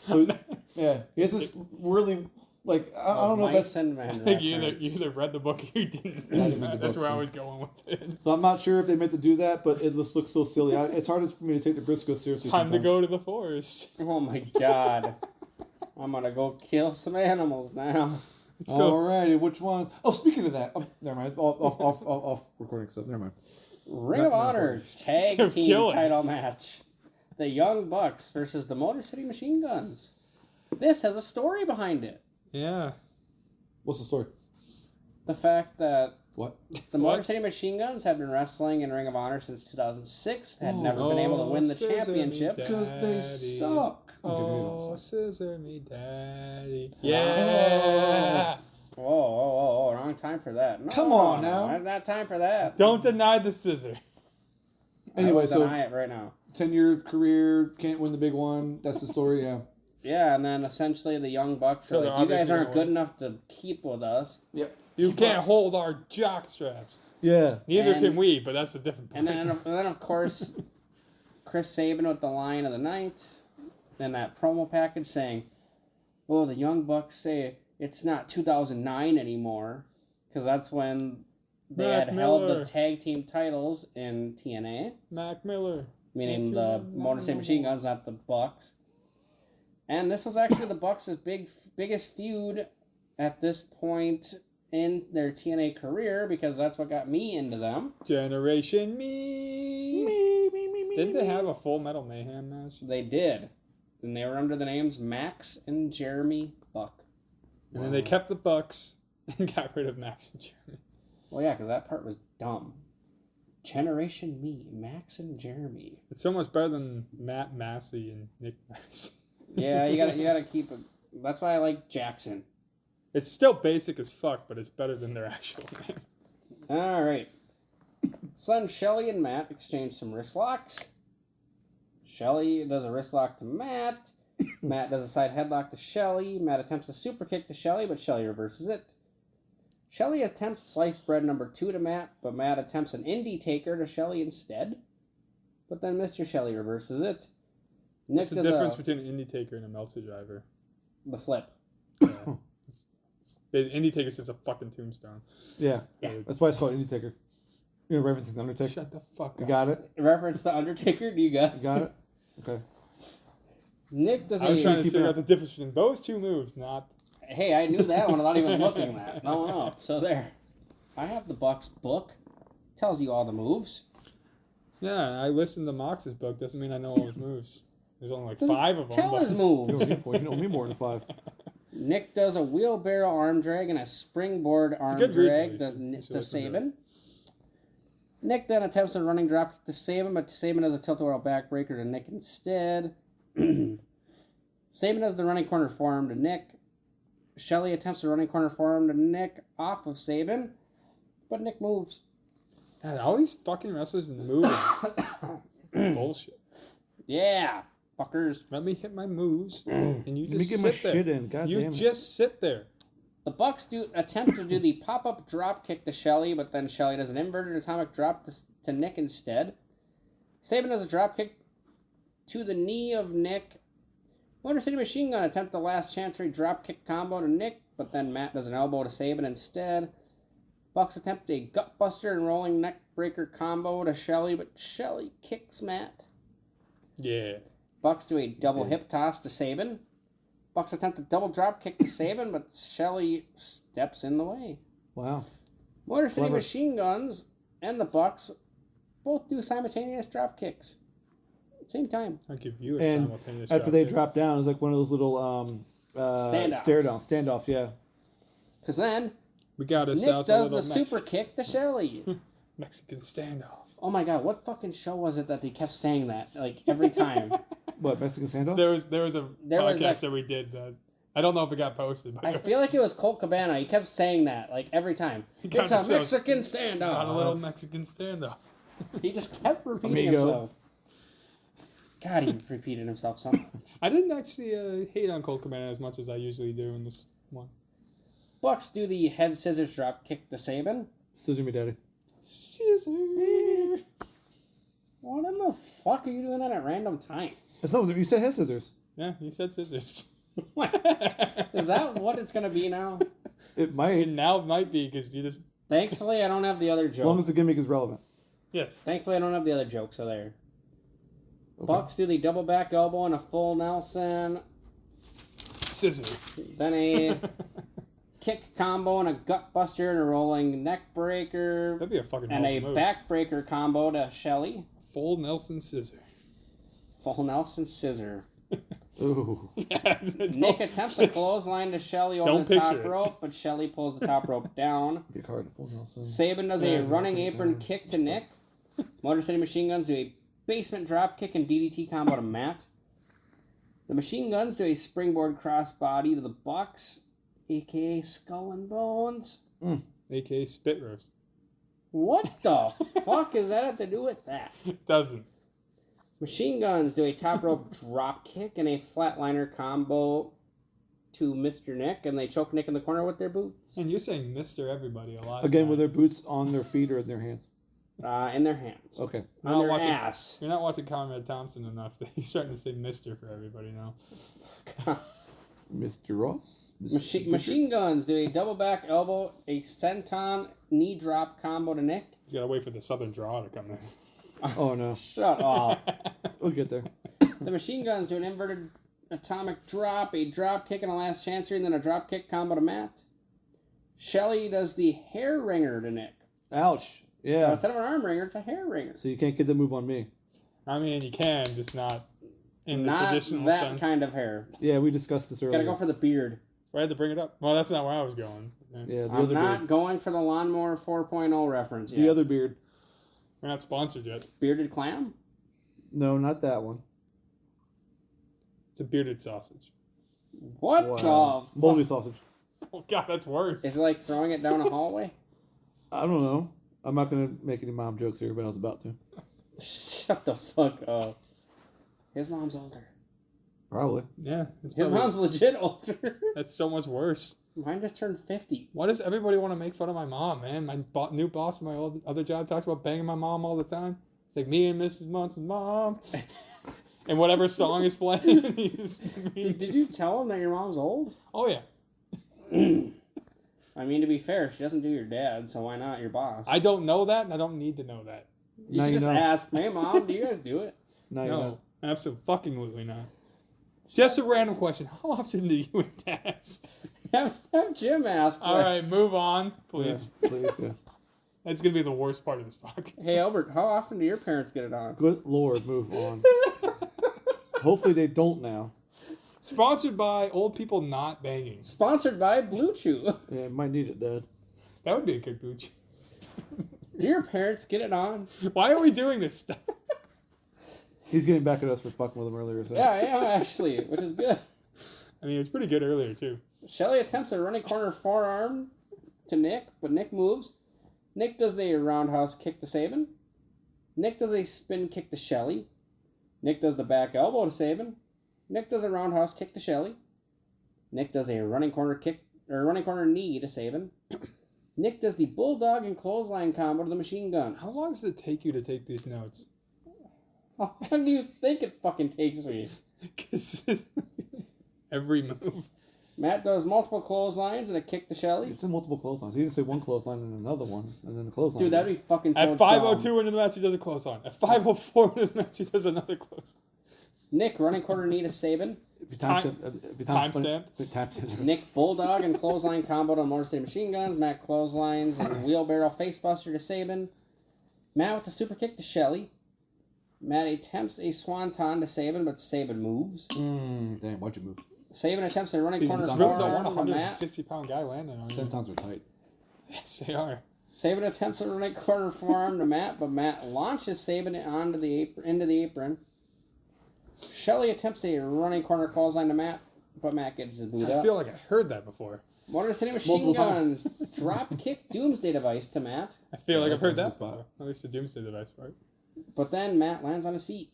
So yeah, he has this really like I don't know if that's. I think you either read the book or you didn't. I didn't read the That's book, where I so. was going with it. So I'm not sure if they meant to do that, but it just looks so silly. It's hard for me to take the Briscoe seriously. Time to sometimes. go to the forest. Oh my god. I'm gonna go kill some animals now. Let's go. Alrighty, which one? Oh, speaking of that, never mind. Off recording stuff. Never mind. Ring of Honor tag You're team killing. title match. The Young Bucks versus the Motor City Machine Guns. This has a story behind it. Yeah. What's the story? The fact that What? the Motor City Machine Guns have been wrestling in Ring of Honor since 2006, had never been able to win the scissor me, championship. Daddy. Because they suck. Oh, scissor me, daddy. Yeah. Whoa, wrong time for that. No, Come on now. Not time for that. Don't deny the scissor. Anyway, I will so deny it right now. 10-year career, can't win the big one. That's the story. Yeah. Yeah, and then essentially the Young Bucks So are they're like, you guys obviously aren't gonna good enough to keep with us. Yep. You can't hold our jock straps. Yeah. Neither And- can we, but that's a different point. And then of course, Chris Sabin with the line of the night, and that promo package saying, "Oh, the Young Bucks say it's not 2009 anymore, because that's when they Mac had held Miller. the tag team titles in TNA, Mac Miller. meaning the Motor City Machine Guns, not the Bucks." And this was actually the Bucks' biggest feud at this point in their TNA career, because that's what got me into them. Generation Me. Didn't they have a Full Metal Mayhem match? They did. And they were under the names Max and Jeremy Buck. And then they kept the Bucks and got rid of Max and Jeremy. Well, yeah, because that part was dumb. Generation Me, Max and Jeremy. It's so much better than Matt Massey and Nick Massey. Yeah, you gotta keep it. That's why I like Jackson. It's still basic as fuck, but it's better than their actual name. All right. Son Shelly and Matt exchange some wrist locks. Shelly does a wrist lock to Matt. Matt does a side headlock to Shelly. Matt attempts a super kick to Shelly, but Shelly reverses it. Shelly attempts sliced bread number 2 to Matt, but Matt attempts an indie taker to Shelly instead. But then Mr. Shelly reverses it. Nick What's the does difference between an indie taker and a melter driver? the flip. Yeah. Indie taker sits a fucking tombstone. Yeah. Yeah. That's why it's called Indie Taker. You know, referencing the Undertaker. Shut the fuck You up. got it? Reference to Undertaker, do you got You got it? Okay. Nick does I was trying to keep figure it out the difference between those two moves, not... Hey, I knew that one without even looking at it. No. So there. I have the Bucks book. Tells you all the moves. Yeah, I listened to Mox's book. Doesn't mean I know all his moves. There's only like Doesn't 5 of them. Tell but- his You don't moves. need 4. You don't need more than 5. Nick does a wheelbarrow arm drag and a springboard arm good read, drag though. to, You should to listen to Saban. Nick then attempts a running dropkick to Saban, but Saban does a tilt-a-whirl backbreaker to Nick instead. Saban does the running corner forearm to Nick. Shelly attempts a running corner forearm to Nick off of Saban, but Nick moves. God, all these fucking wrestlers are moving. Bullshit. Yeah, fuckers. Let me hit my moves, and you Let me just get my sit there. shit in. God You damn it. just sit there. The Bucks attempt to do the pop-up drop kick to Shelly, but then Shelly does an inverted atomic drop to Nick instead. Saban does a drop kick to the knee of Nick. Motor City Machine Gun attempt the last chancery drop kick combo to Nick, but then Matt does an elbow to Saban instead. Bucks attempt a gutbuster and rolling neck breaker combo to Shelly, but Shelly kicks Matt. Yeah. Bucks do a double hip toss to Saban. Bucks attempt a double drop kick to Saban, but Shelly steps in the way. Wow. Motor City Clever. Machine Guns and the Bucks both do simultaneous drop kicks. Same time. I'll give you a And simultaneous after they kick. drop down, it's like one of those little Standoffs. standoffs, yeah. Because then We got Nick ourselves does a the little super kick to Shelly. Mexican standoff. Oh my god, what fucking show was it that they kept saying that? Like every time. What, Mexican standoff? There was a There was podcast a- that we did that. I don't know if it got posted, but I feel like it was Colt Cabana. He kept saying that, like every time. got It's a himself- Mexican got a standoff. little Mexican standoff. He just kept repeating Amigo. himself. God, he repeated himself so much. I didn't actually hate on Colt Cabana as much as I usually do in this one. Bucks do the head scissors drop kick to Saban. Scissor me, daddy. Scissor. What in the fuck are you doing that at random times? That's not, you said head scissors. Yeah, he said scissors. Is that what it's gonna be now? It might, And now it might be because you just... Thankfully, I don't have the other as long joke. as the gimmick is relevant. Yes. Thankfully, I don't have the other joke, so there. Okay. Bucks do the double back elbow and a full Nelson. Scissor. Then a kick combo and a gut buster and a rolling neck breaker. That'd be a fucking And a hell of move. back breaker combo to Shelly. Full Nelson scissor. Full Nelson scissor. Ooh. Nick attempts a clothesline to Shelly over Don't the top picture it. rope, but Shelly pulls the top rope down. Be hard to full Nelson. Saban does a Yeah, running knock it apron down. kick to Nick. Motor City Machine Guns do a basement drop kick and DDT combo to Matt. The Machine Guns do a springboard crossbody to the Bucks, aka Skull and Bones. AKA spit roast. What the fuck is that have to do with that? It doesn't. Machine Guns do a top rope drop kick and a flatliner combo to Mr. Nick, and they choke Nick in the corner with their boots And you're saying Mr. Everybody a lot. Again, with their boots on their feet or in their hands. in their hands. Okay. You're On not their watching- ass. You're not watching Conrad Thompson enough. He's starting to say Mr. for everybody now. Mr. Ross? Machine Guns do a double back elbow, a senton knee drop combo to Nick. He's got to wait for the Southern Draw to come in. Oh, no. Shut up. We'll get there. The Machine Guns do an inverted atomic drop, a drop kick and a last chancery, and then a drop kick combo to Matt. Shelly does the hair ringer to Nick. Ouch. So Yeah. instead of an arm ringer, it's a hair ringer. So you can't get the move on me. I mean, you can, just not in the Not traditional that sense. kind of hair. Yeah, we discussed this earlier. Gotta go for the beard. I had to bring it up. Well, that's not where I was going. Yeah, the I'm other not beard. going for the Lawnmower 4.0 reference yet. The other beard. We're not sponsored yet. Bearded clam? No, not that one. It's a bearded sausage. What Wow. the? Moldy sausage. Oh God, that's worse. Is it like throwing it down a hallway? I don't know. I'm not gonna make any mom jokes here, but I was about to. Shut the fuck up. His mom's older. Probably. Yeah, it's His probably, mom's legit older. that's so much worse. Mine just turned 50. Why does everybody want to make fun of my mom, man? My new boss at my other job talks about banging my mom all the time. It's like me and Mrs. Munson's mom. And whatever song is playing, Did you tell him that your mom's old? Oh yeah. I mean, to be fair, she doesn't do your dad, so why not your boss? I don't know that, and I don't need to know that. You Now should you just know. ask, hey, Mom, do you guys do it? Now you know. No, absolutely not. Just a random question. How often do you and Dad? Have Jim ask. All right, move on, please. Yeah, please, yeah. That's gonna be the worst part of this podcast. Hey, Albert, how often do your parents get it on? Good Lord, move on. Hopefully they don't now. Sponsored by old people not banging. Sponsored by Blue Chew. Yeah, might need it, Dad. That would be a good booch. Do your parents get it on? Why are we doing this stuff? He's getting back at us for fucking with him earlier. So. Yeah, I am actually, which is good. I mean, it was pretty good earlier too. Shelly attempts a running corner forearm to Nick, but Nick moves. Nick does a roundhouse kick to Sabin. Nick does a spin kick to Shelly. Nick does the back elbow to Sabin. Nick does a roundhouse kick to Shelly. Nick does a running corner knee to Sabin. Nick does the bulldog and clothesline combo to the machine gun. How long does it take you to take these notes? How long do you think it fucking takes me? Because every move. Matt does multiple clotheslines and a kick to Shelly. He said multiple clotheslines. He didn't say one clothesline and another one, and then the clothesline. Dude, that'd be fucking so At 5:02 dumb. into the match, he does a clothesline. At 5:04 into the match, he does another clothesline. Nick running corner knee to Sabin. If you Timestamped. Nick bulldog and clothesline combo to Motor City Machine Guns. Matt clotheslines and wheelbarrow facebuster to Sabin. Matt with the super kick to Shelly. Matt attempts a swanton to Sabin, but Sabin moves. Damn, why'd you move? Sabin attempts a running These corner moves don't forearm want a to Matt. 160-pound guy landing on you. Sometimes we're tight. Yes, they are. Sabin attempts a running corner forearm to Matt, but Matt launches Sabin into the apron. Shelly attempts a running corner clothesline to At Matt gets his boot I up. feel like I heard that before. Motor City Machine Multiple Guns drop kick Doomsday device to Matt, I feel like I've heard that's that the spot. before. At least the Doomsday device part. but then Matt lands on his feet.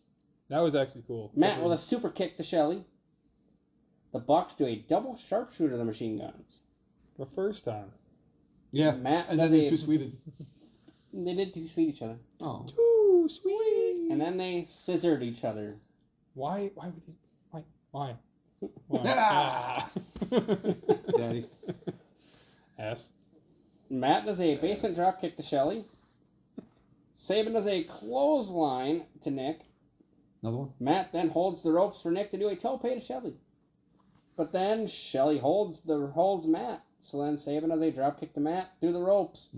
That was actually cool. Matt with a super kick to Shelly. The Bucks do a double sharpshooter to the Machine Guns. The first time. Yeah, Matt and does then they a- too sweeted. They did two sweet each other. Oh, Too sweet. And then they scissored each other. Why would you? Why? Why? Ah! Daddy. Ass. Matt does a basement drop kick to Shelly. Sabin does a clothesline to Nick. Another one. Matt then holds the ropes for Nick to do a tope to Shelly. But then Shelly holds Matt. So then Sabin does a drop kick to Matt through the ropes.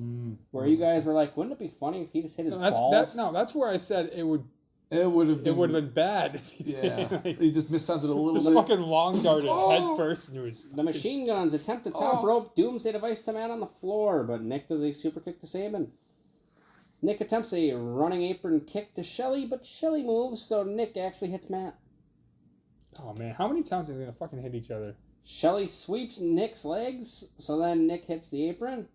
Where you guys were like, wouldn't it be funny if he just hit his balls? That's where I said it would have been bad if he Yeah, did. he just mistimed it a little Just bit. fucking long darted Oh! head first and it was The Machine Guns attempt to top rope Doomsday device to Matt on the floor, but Nick does a super kick to Sabin. Nick attempts a running apron kick to Shelly, but Shelly moves, so Nick actually hits Matt. Oh man, how many times are they gonna fucking hit each other? Shelly sweeps Nick's legs, so then Nick hits the apron.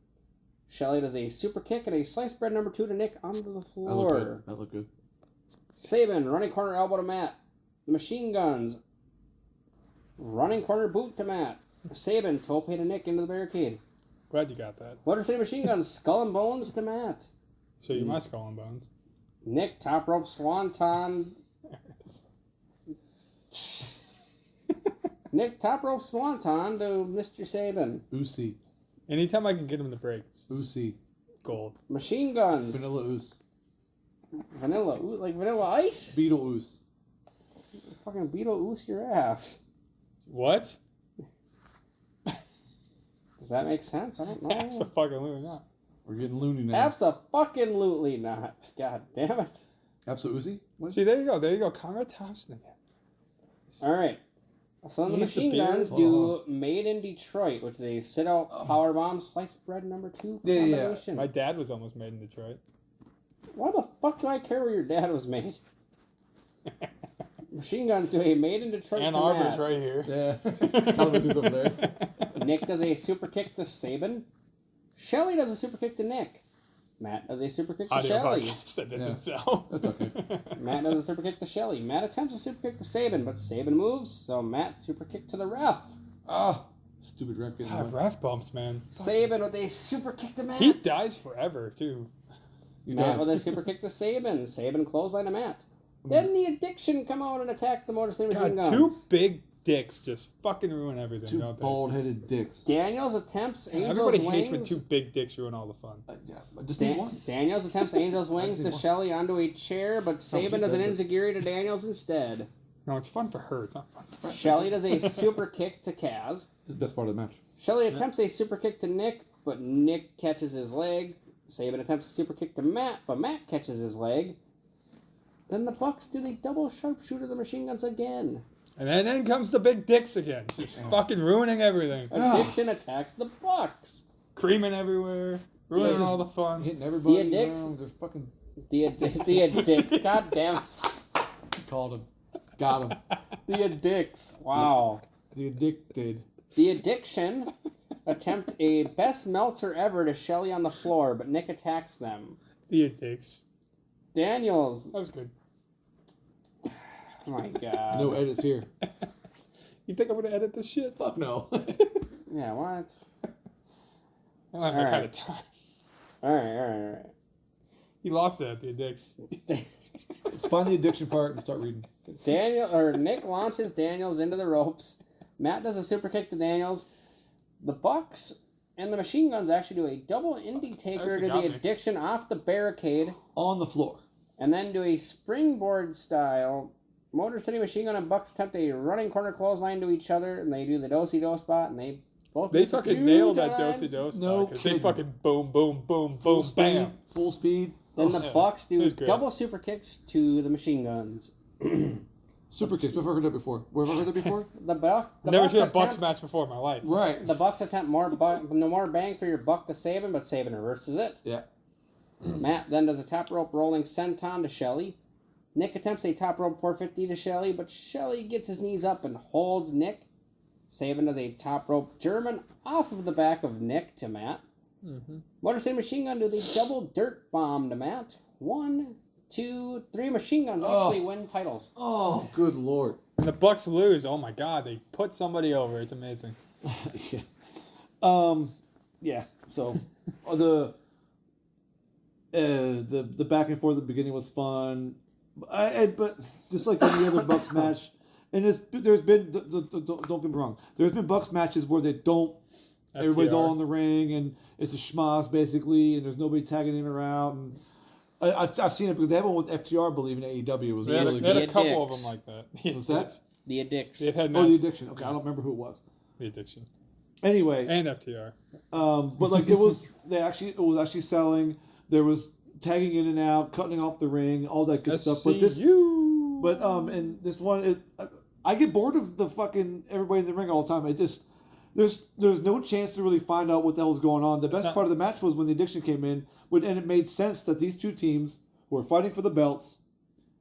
Shelly does a super kick and a sliced bread number 2 to Nick onto the floor. That looked good. Sabin, running corner elbow to Matt. The Machine Guns, running corner boot to Matt. Sabin, tope to Nick into the barricade. Glad you got that. Motor City Machine Guns, skull and bones to Matt. Show you my skull and bones. Nick, top rope swanton. Nick, top rope swanton to Mr. Sabin. Oosie. Anytime I can get him to break, it's Oosie. gold. Machine Guns, Vanilla ooze. vanilla, like vanilla ice? Beetle ooze. Fucking beetle oos your ass. What? Does that make sense? I don't know. Absolutely not. We're getting loony now. Abso-fucking-lutely not. God damn it. Oozy? What? See, there you go. There you go. Conrad Thompson again. Alright. So then the He's the Machine beard. Guns do Made in Detroit, which is a sit-out powerbomb sliced bread number 2 Yeah. combination. My dad was almost made in Detroit. Why the fuck do I care where your dad was made? Machine Guns do a made in Detroit Ann to Arbor's Matt. right here. Yeah. Television's over there. Nick does a super kick to Sabin. Shelly does a super kick to Nick. Matt does a super kick to Audio Shelly. podcast that doesn't Yeah. sell. That's okay. Matt does a super kick to Shelly. Matt attempts a super kick to Sabin, but Sabin moves, so Matt super kick to the ref. Oh, stupid ref getting God, away. ref bumps, man. Sabin with a super kick to Matt. He dies forever, too. He Matt does. with a super kick to Sabin. Sabin clothesline to Matt. Then the Addiction come out and attack the Motor City Machine God, Guns. two big dicks just fucking ruin everything, Two don't they? bald-headed dicks. Daniels attempts Angel's Everybody Wings. hates when two big dicks ruin all the fun. Yeah, just need one. Daniels attempts Angel's Wings just to need one. Shelly onto a chair, but Sabin just does an said this. enziguri to Daniels instead. No, it's fun for her. It's not fun for Shelly does a super kick to Kaz. This is the best part of the match. Shelly attempts a super kick to Nick, but Nick catches his leg. Sabin attempts a super kick to Matt, but Matt catches his leg. Then the Bucks do the double sharpshooter of the Machine Guns again. And then comes the big dicks again. Just fucking ruining everything. Addiction attacks the Bucks. Creaming everywhere. Ruining just all the fun. Hitting everybody. The Addicts. They're fucking The Addicts. God damn it. called him. Got him. The Addicts. Wow. The Addicted. The Addiction attempt a best melter ever to Shelly on the floor, but Nick attacks them. The dicks. Daniels. That was good. Oh my god. No edits here. You think I'm gonna edit this shit? Fuck no. Yeah, what? I don't have that Alright. kind of time. Alright. He lost it at the dicks. Let's find the addiction part and start reading. Nick launches Daniels into the ropes. Matt does a super kick to Daniels. The Bucks and the Machine Guns actually do a double indie taker That's to got the me. Addiction off the barricade, On the floor. and then do a springboard style. Motor City Machine Gun and Bucks attempt a running corner clothesline to each other, and they do the do-si-do spot, and they both They miss a fucking few nailed that times. do-si-do No spot. 'Cause they kidding. fucking boom, boom, boom, Full boom, speed. bam. Full speed. Then the Yeah. Bucks It do was great. double super kicks to the Machine Guns. Super kicks. Where have I heard that before? Where have I heard that before? The Bucks. Never seen a attempt- Bucks match before in my life. Right. The Bucks attempt more bang for your buck to Sabin, but Sabin reverses it. Yeah. Matt then does a top rope rolling senton to Shelly. Nick attempts a top rope 450 to Shelly, but Shelly gets his knees up and holds Nick. Sabin does a top rope German off of the back of Nick to Matt. Mm-hmm. Motor City Machine Gun do the double dirt bomb to Matt. 1, 2, 3 Machine Guns actually win titles. Oh, good lord. And the Bucks lose. Oh my god, they put somebody over. It's amazing. Yeah. Yeah. So the back and forth at the beginning was fun. But just like any other Bucks match, and there's been don't get me wrong. There's been Bucks matches where they don't. Everybody's all in the ring and it's a schmoz basically, and there's nobody tagging in or out. And I've seen it because they have one with FTR, believe in AEW. It was They had, really they had good. a couple of Dicks. them like that. What's that? The Addicts. They've had Oh, the matches. addiction. Okay, I don't remember who it was. The addiction. Anyway, And FTR. but like it was actually selling. There was tagging in and out, cutting off the ring, all that good stuff. But this, SCU. and this one, I get bored of the fucking everybody in the ring all the time. It just there's no chance to really find out what the hell's going on. The best part of the match was when the addiction came in, and it made sense that these two teams who were fighting for the belts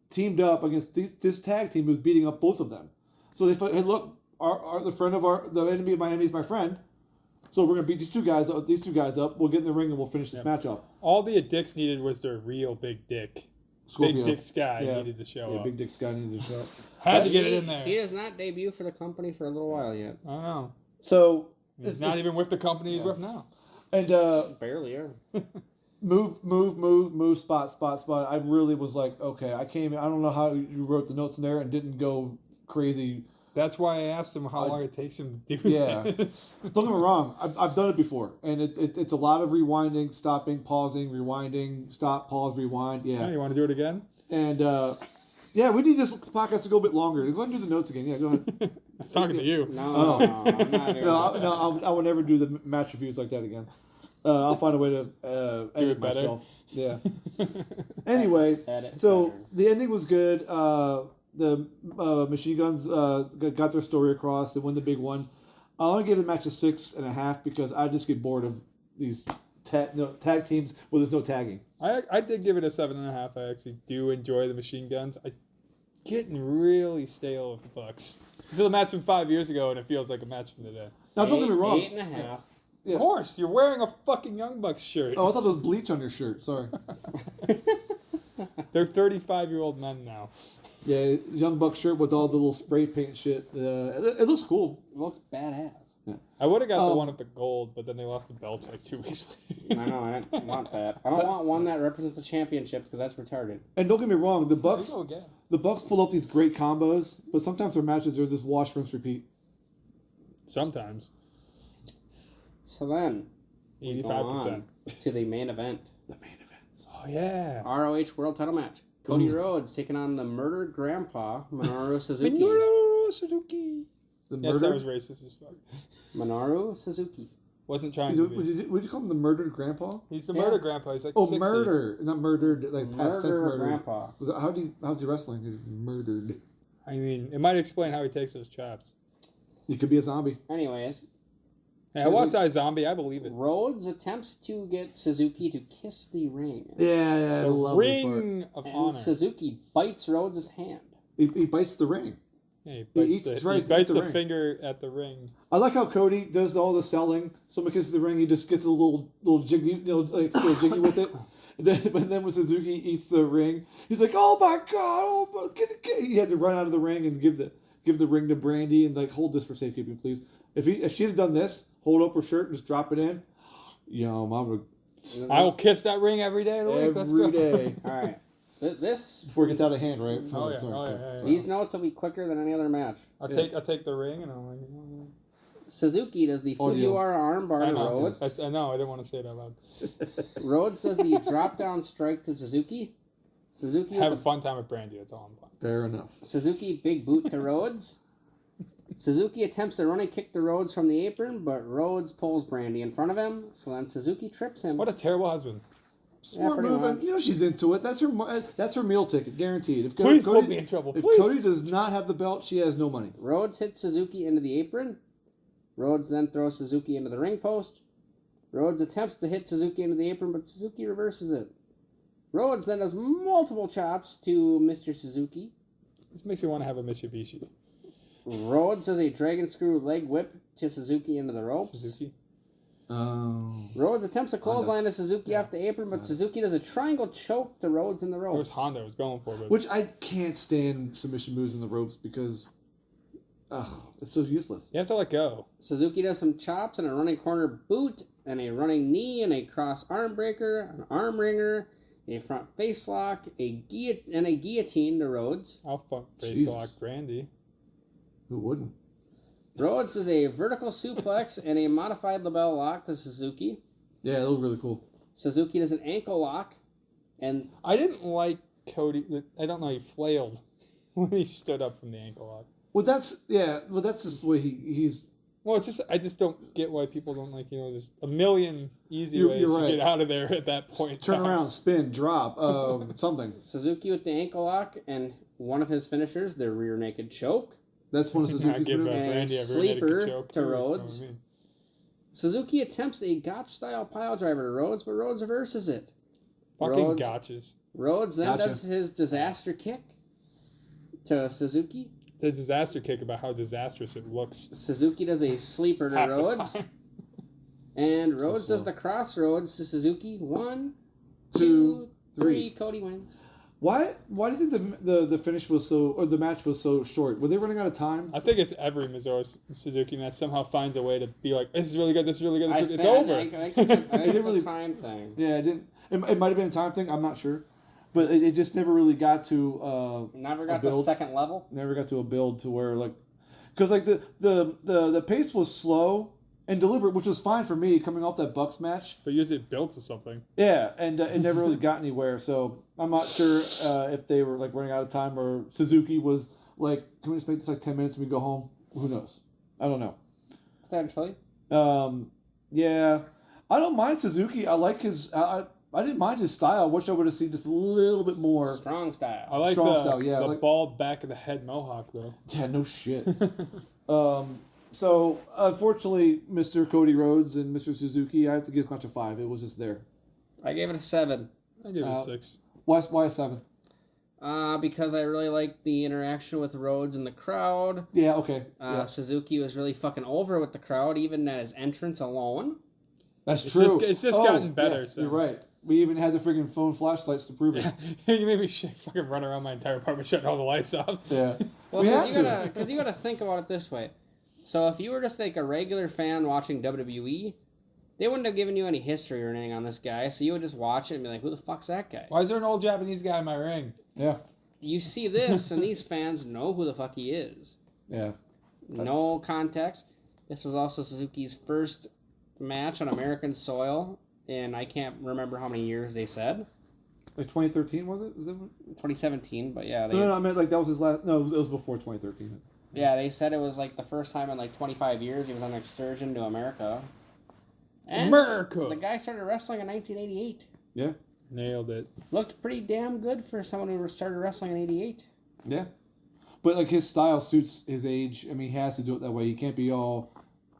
teamed up against this tag team who was beating up both of them. So they thought, hey, look, the enemy of my enemy is my friend. So we're gonna beat these two guys up. We'll get in the ring and we'll finish this match off. All the addicts needed was their real big dick. Scorpio. Big dick guy Yeah. needed to show Yeah, up. Big Dick Scott needed to show up. Had to get it in there. He does not debut for the company for a little while yet. I know. So He's not even with the company he's with now. and Barely, yeah. move, spot. I really was like, okay, I don't know how you wrote the notes in there and didn't go crazy. That's why I asked him how long it takes him to do Yeah. this. Don't get me wrong, I've done it before, and it's a lot of rewinding, stopping, pausing, rewinding, stop, pause, rewind. Yeah, Yeah, you want to do it again? and yeah, we need this podcast to go a bit longer. Go ahead and do the notes again. Yeah, go ahead. I'm talking to you. No, I'm not doing that. I will never do the match reviews like that again. I'll find a way to edit it better. myself. Yeah. Anyway, Edit so better. the ending was good. The Machine Guns got their story across and won the big one. I only gave the match a 6.5 because I just get bored of these tag teams where there's no tagging. I did give it a 7.5. I actually do enjoy the machine guns. I getting really stale with the Bucks. This is a match from 5 years ago, and it feels like a match from today. Now, don't get me wrong. 8.5. Yeah. Of course, you're wearing a fucking Young Bucks shirt. Oh, I thought there was bleach on your shirt. Sorry. They're 35-year-old men now. Yeah, Young Buck shirt with all the little spray paint shit. It looks cool. It looks badass. I would have got the one with the gold, but then they lost the belt like 2 weeks later. I know, I didn't want that. I don't want one that represents the championship because that's retarded. And don't get me wrong, the There Bucks you go again. the Bucks pull off these great combos, but sometimes their matches are just wash, rinse, repeat. Sometimes. So then, we go 85%. on to the main event. The main events. Oh, yeah. ROH World Title match. Cody Rhodes taking on the murdered grandpa, Minoru Suzuki. Minoru Suzuki. The Yes, that was murdered. racist as fuck. Minoru Suzuki. Wasn't trying to be. Would you call him the murdered grandpa? He's the Yeah. murder grandpa. He's like Oh, 60. murder, not murdered, like past tense Murderer murder. grandpa. How's he wrestling? He's murdered. I mean, it might explain how he takes those chops. He could be a zombie. Anyways, Hey, I watched that zombie. I believe it. Rhodes attempts to get Suzuki to kiss the ring. Yeah, I The love this part. ring of And honor. Suzuki bites Rhodes' hand. He bites the ring. Yeah, He he tries to bites eat the the ring. finger at the ring. I like how Cody does all the selling. Someone kisses the ring, he just gets a little jiggy, little jiggy with it. But then when Suzuki eats the ring, he's like, "Oh my god! Oh my, get." He had to run out of the ring and give the ring to Brandy and like, hold this for safekeeping, please. If she had done this, hold up her shirt and just drop it in, I'm I will kiss that ring every day of the week. Let's go. every day All right. This before it gets out of hand, right? Oh, yeah. Sorry. Oh, yeah. These notes will be quicker than any other match. I'll take the ring and I'm like, Suzuki does the Audio. Fujiwara armbar I to know. Rhodes. I know. I didn't want to say it out loud. Rhodes does the drop down strike to Suzuki. Suzuki Have a with the, fun time with Brandy. That's all I'm playing. Fair enough. Suzuki big boot to Rhodes. Suzuki attempts a running kick to Rhodes from the apron, but Rhodes pulls Brandy in front of him. So then Suzuki trips him. What a terrible husband. Smart pretty move, much. and she's into it. That's her meal ticket, guaranteed. If Please put me in trouble. If Please. Cody does not have the belt, she has no money. Rhodes hits Suzuki into the apron. Rhodes then throws Suzuki into the ring post. Rhodes attempts to hit Suzuki into the apron, but Suzuki reverses it. Rhodes then does multiple chops to Mr. Suzuki. This makes me want to have a Mitsubishi. Rhodes does a dragon screw leg whip to Suzuki into the ropes. Suzuki. Oh. Rhodes attempts a clothesline to Suzuki off the apron, but Suzuki does a triangle choke to Rhodes in the It was ropes. Honda I was going for, but Which I can't stand submission moves in the ropes because, it's so useless. you have to let go. Suzuki does some chops and a running corner boot, and a running knee, and a cross arm breaker, an arm wringer, a front face lock, and a guillotine to Rhodes. I'll fuck face Jesus. lock Brandy. Who wouldn't? Rhodes does a vertical suplex and a modified label lock to Suzuki. Yeah, that looked really cool. Suzuki does an ankle lock, and I didn't like Cody. I don't know. He flailed when he stood up from the ankle lock. Well, that's just the way he's. Well, it's just I just don't get why people don't like there's a million easy You're ways to right. get out of there at that point. Turn around, spin, drop, something. Suzuki with the ankle lock, and one of his finishers, the rear naked choke. That's one of I Suzuki's give moves. Brandy a sleeper rear naked choke to too, you know Rhodes. what I mean? Suzuki attempts a gotch-style pile driver to Rhodes, but Rhodes reverses it. Fucking Rhodes- gotchas. Rhodes then Gotcha. does his disaster kick to Suzuki. It's a disaster kick about how disastrous it looks. Suzuki does a sleeper to half the Rhodes. time. And Rhodes does slow. the crossroads to Suzuki. 1, 2, Two, 3. three. Cody wins. Why do you think the finish was so, or the match was so short? Were they running out of time? I think it's every Minoru Suzuki match somehow finds a way to be like, this is really good, this is really good, I it's think- over. I think it's a really- time thing. Yeah, it didn't. It might have been a time thing. I'm not sure, but it just never really got to. Never got build. the second level. Never got to a build to where because the pace was slow and deliberate, which was fine for me coming off that Bucks match. But usually it builds to something. Yeah, and it never really got anywhere. So I'm not sure if they were like running out of time or Suzuki was like, can we just make this like 10 minutes and we go home? Who knows? I don't know. Potentially. Yeah, I don't mind Suzuki. I like his. I didn't mind his style. I wish I would have seen just a little bit more. Strong I style. like Strong the, style, yeah, the like- bald back of the head mohawk, though. Yeah, no shit. So, unfortunately, Mr. Cody Rhodes and Mr. Suzuki, I have to give this match a 5. It was just there. I gave it a 7. I give it a 6. Why a 7? Because I really liked the interaction with Rhodes and the crowd. Yeah, okay. Yeah. Suzuki was really fucking over with the crowd, even at his entrance alone. That's It's true. it's just gotten better since. You're right. We even had the freaking phone flashlights to prove it. You made me fucking run around my entire apartment shutting all the lights off. Yeah. Well, We had because you gotta think about it this way. So if you were just like a regular fan watching WWE, they wouldn't have given you any history or anything on this guy, so you would just watch it and be like, who the fuck's that guy? Why is there an old Japanese guy in my ring? Yeah. You see this, and these fans know who the fuck he is. Yeah. No context. This was also Suzuki's first match on American soil, and I can't remember how many years they said. Like 2013, was it? 2017, but yeah. No, I meant like that was his last. No, it was before 2013. Yeah, they said it was like the first time in like 25 years he was on an excursion to America. And America! The guy started wrestling in 1988. Yeah. Nailed it. Looked pretty damn good for someone who started wrestling in 88. Yeah. But like his style suits his age. I mean, he has to do it that way. He can't be all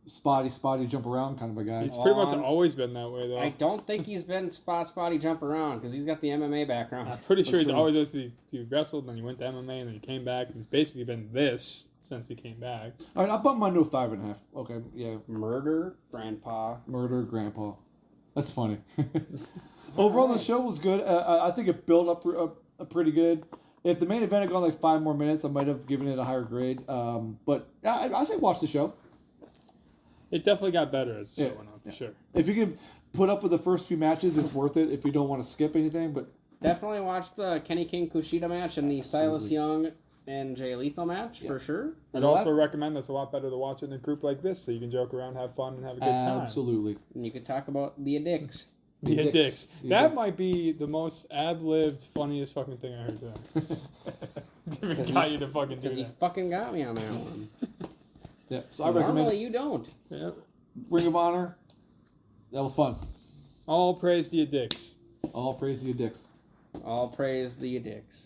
spotty, jump around kind of a guy. He's pretty much always been that way, though. I don't think he's been spotty jump around because he's got the MMA background. I'm pretty sure he's always he wrestled, and then he went to MMA, and then he came back, and he's basically been this since he came back. All right, I'll bump mine to a 5.5. Okay, yeah. Murder Grandpa. Murder Grandpa. That's funny. Overall, the show was good. I think it built up pretty good. If the main event had gone like 5 more minutes, I might have given it a higher grade. But I say watch the show. It definitely got better as the show went on, for sure. If you can put up with the first few matches, it's worth it. If you don't want to skip anything, but Definitely watch the Kenny King Kushida match and the Silas Young and Jay Lethal match for sure. I'd also recommend that's a lot better to watch it in a group like this, so you can joke around, have fun, and have a good time. Absolutely. And you could talk about the addicts. The dicks. The That dicks. might be the most ad-libbed, funniest fucking thing I heard today. Even got you to fucking do Because he that. fucking got me on that one. Yeah. So I recommend Normally you don't. Yeah. Ring of Honor. That was fun. All praise to you dicks. All praise to you, dicks. All praise the addicts.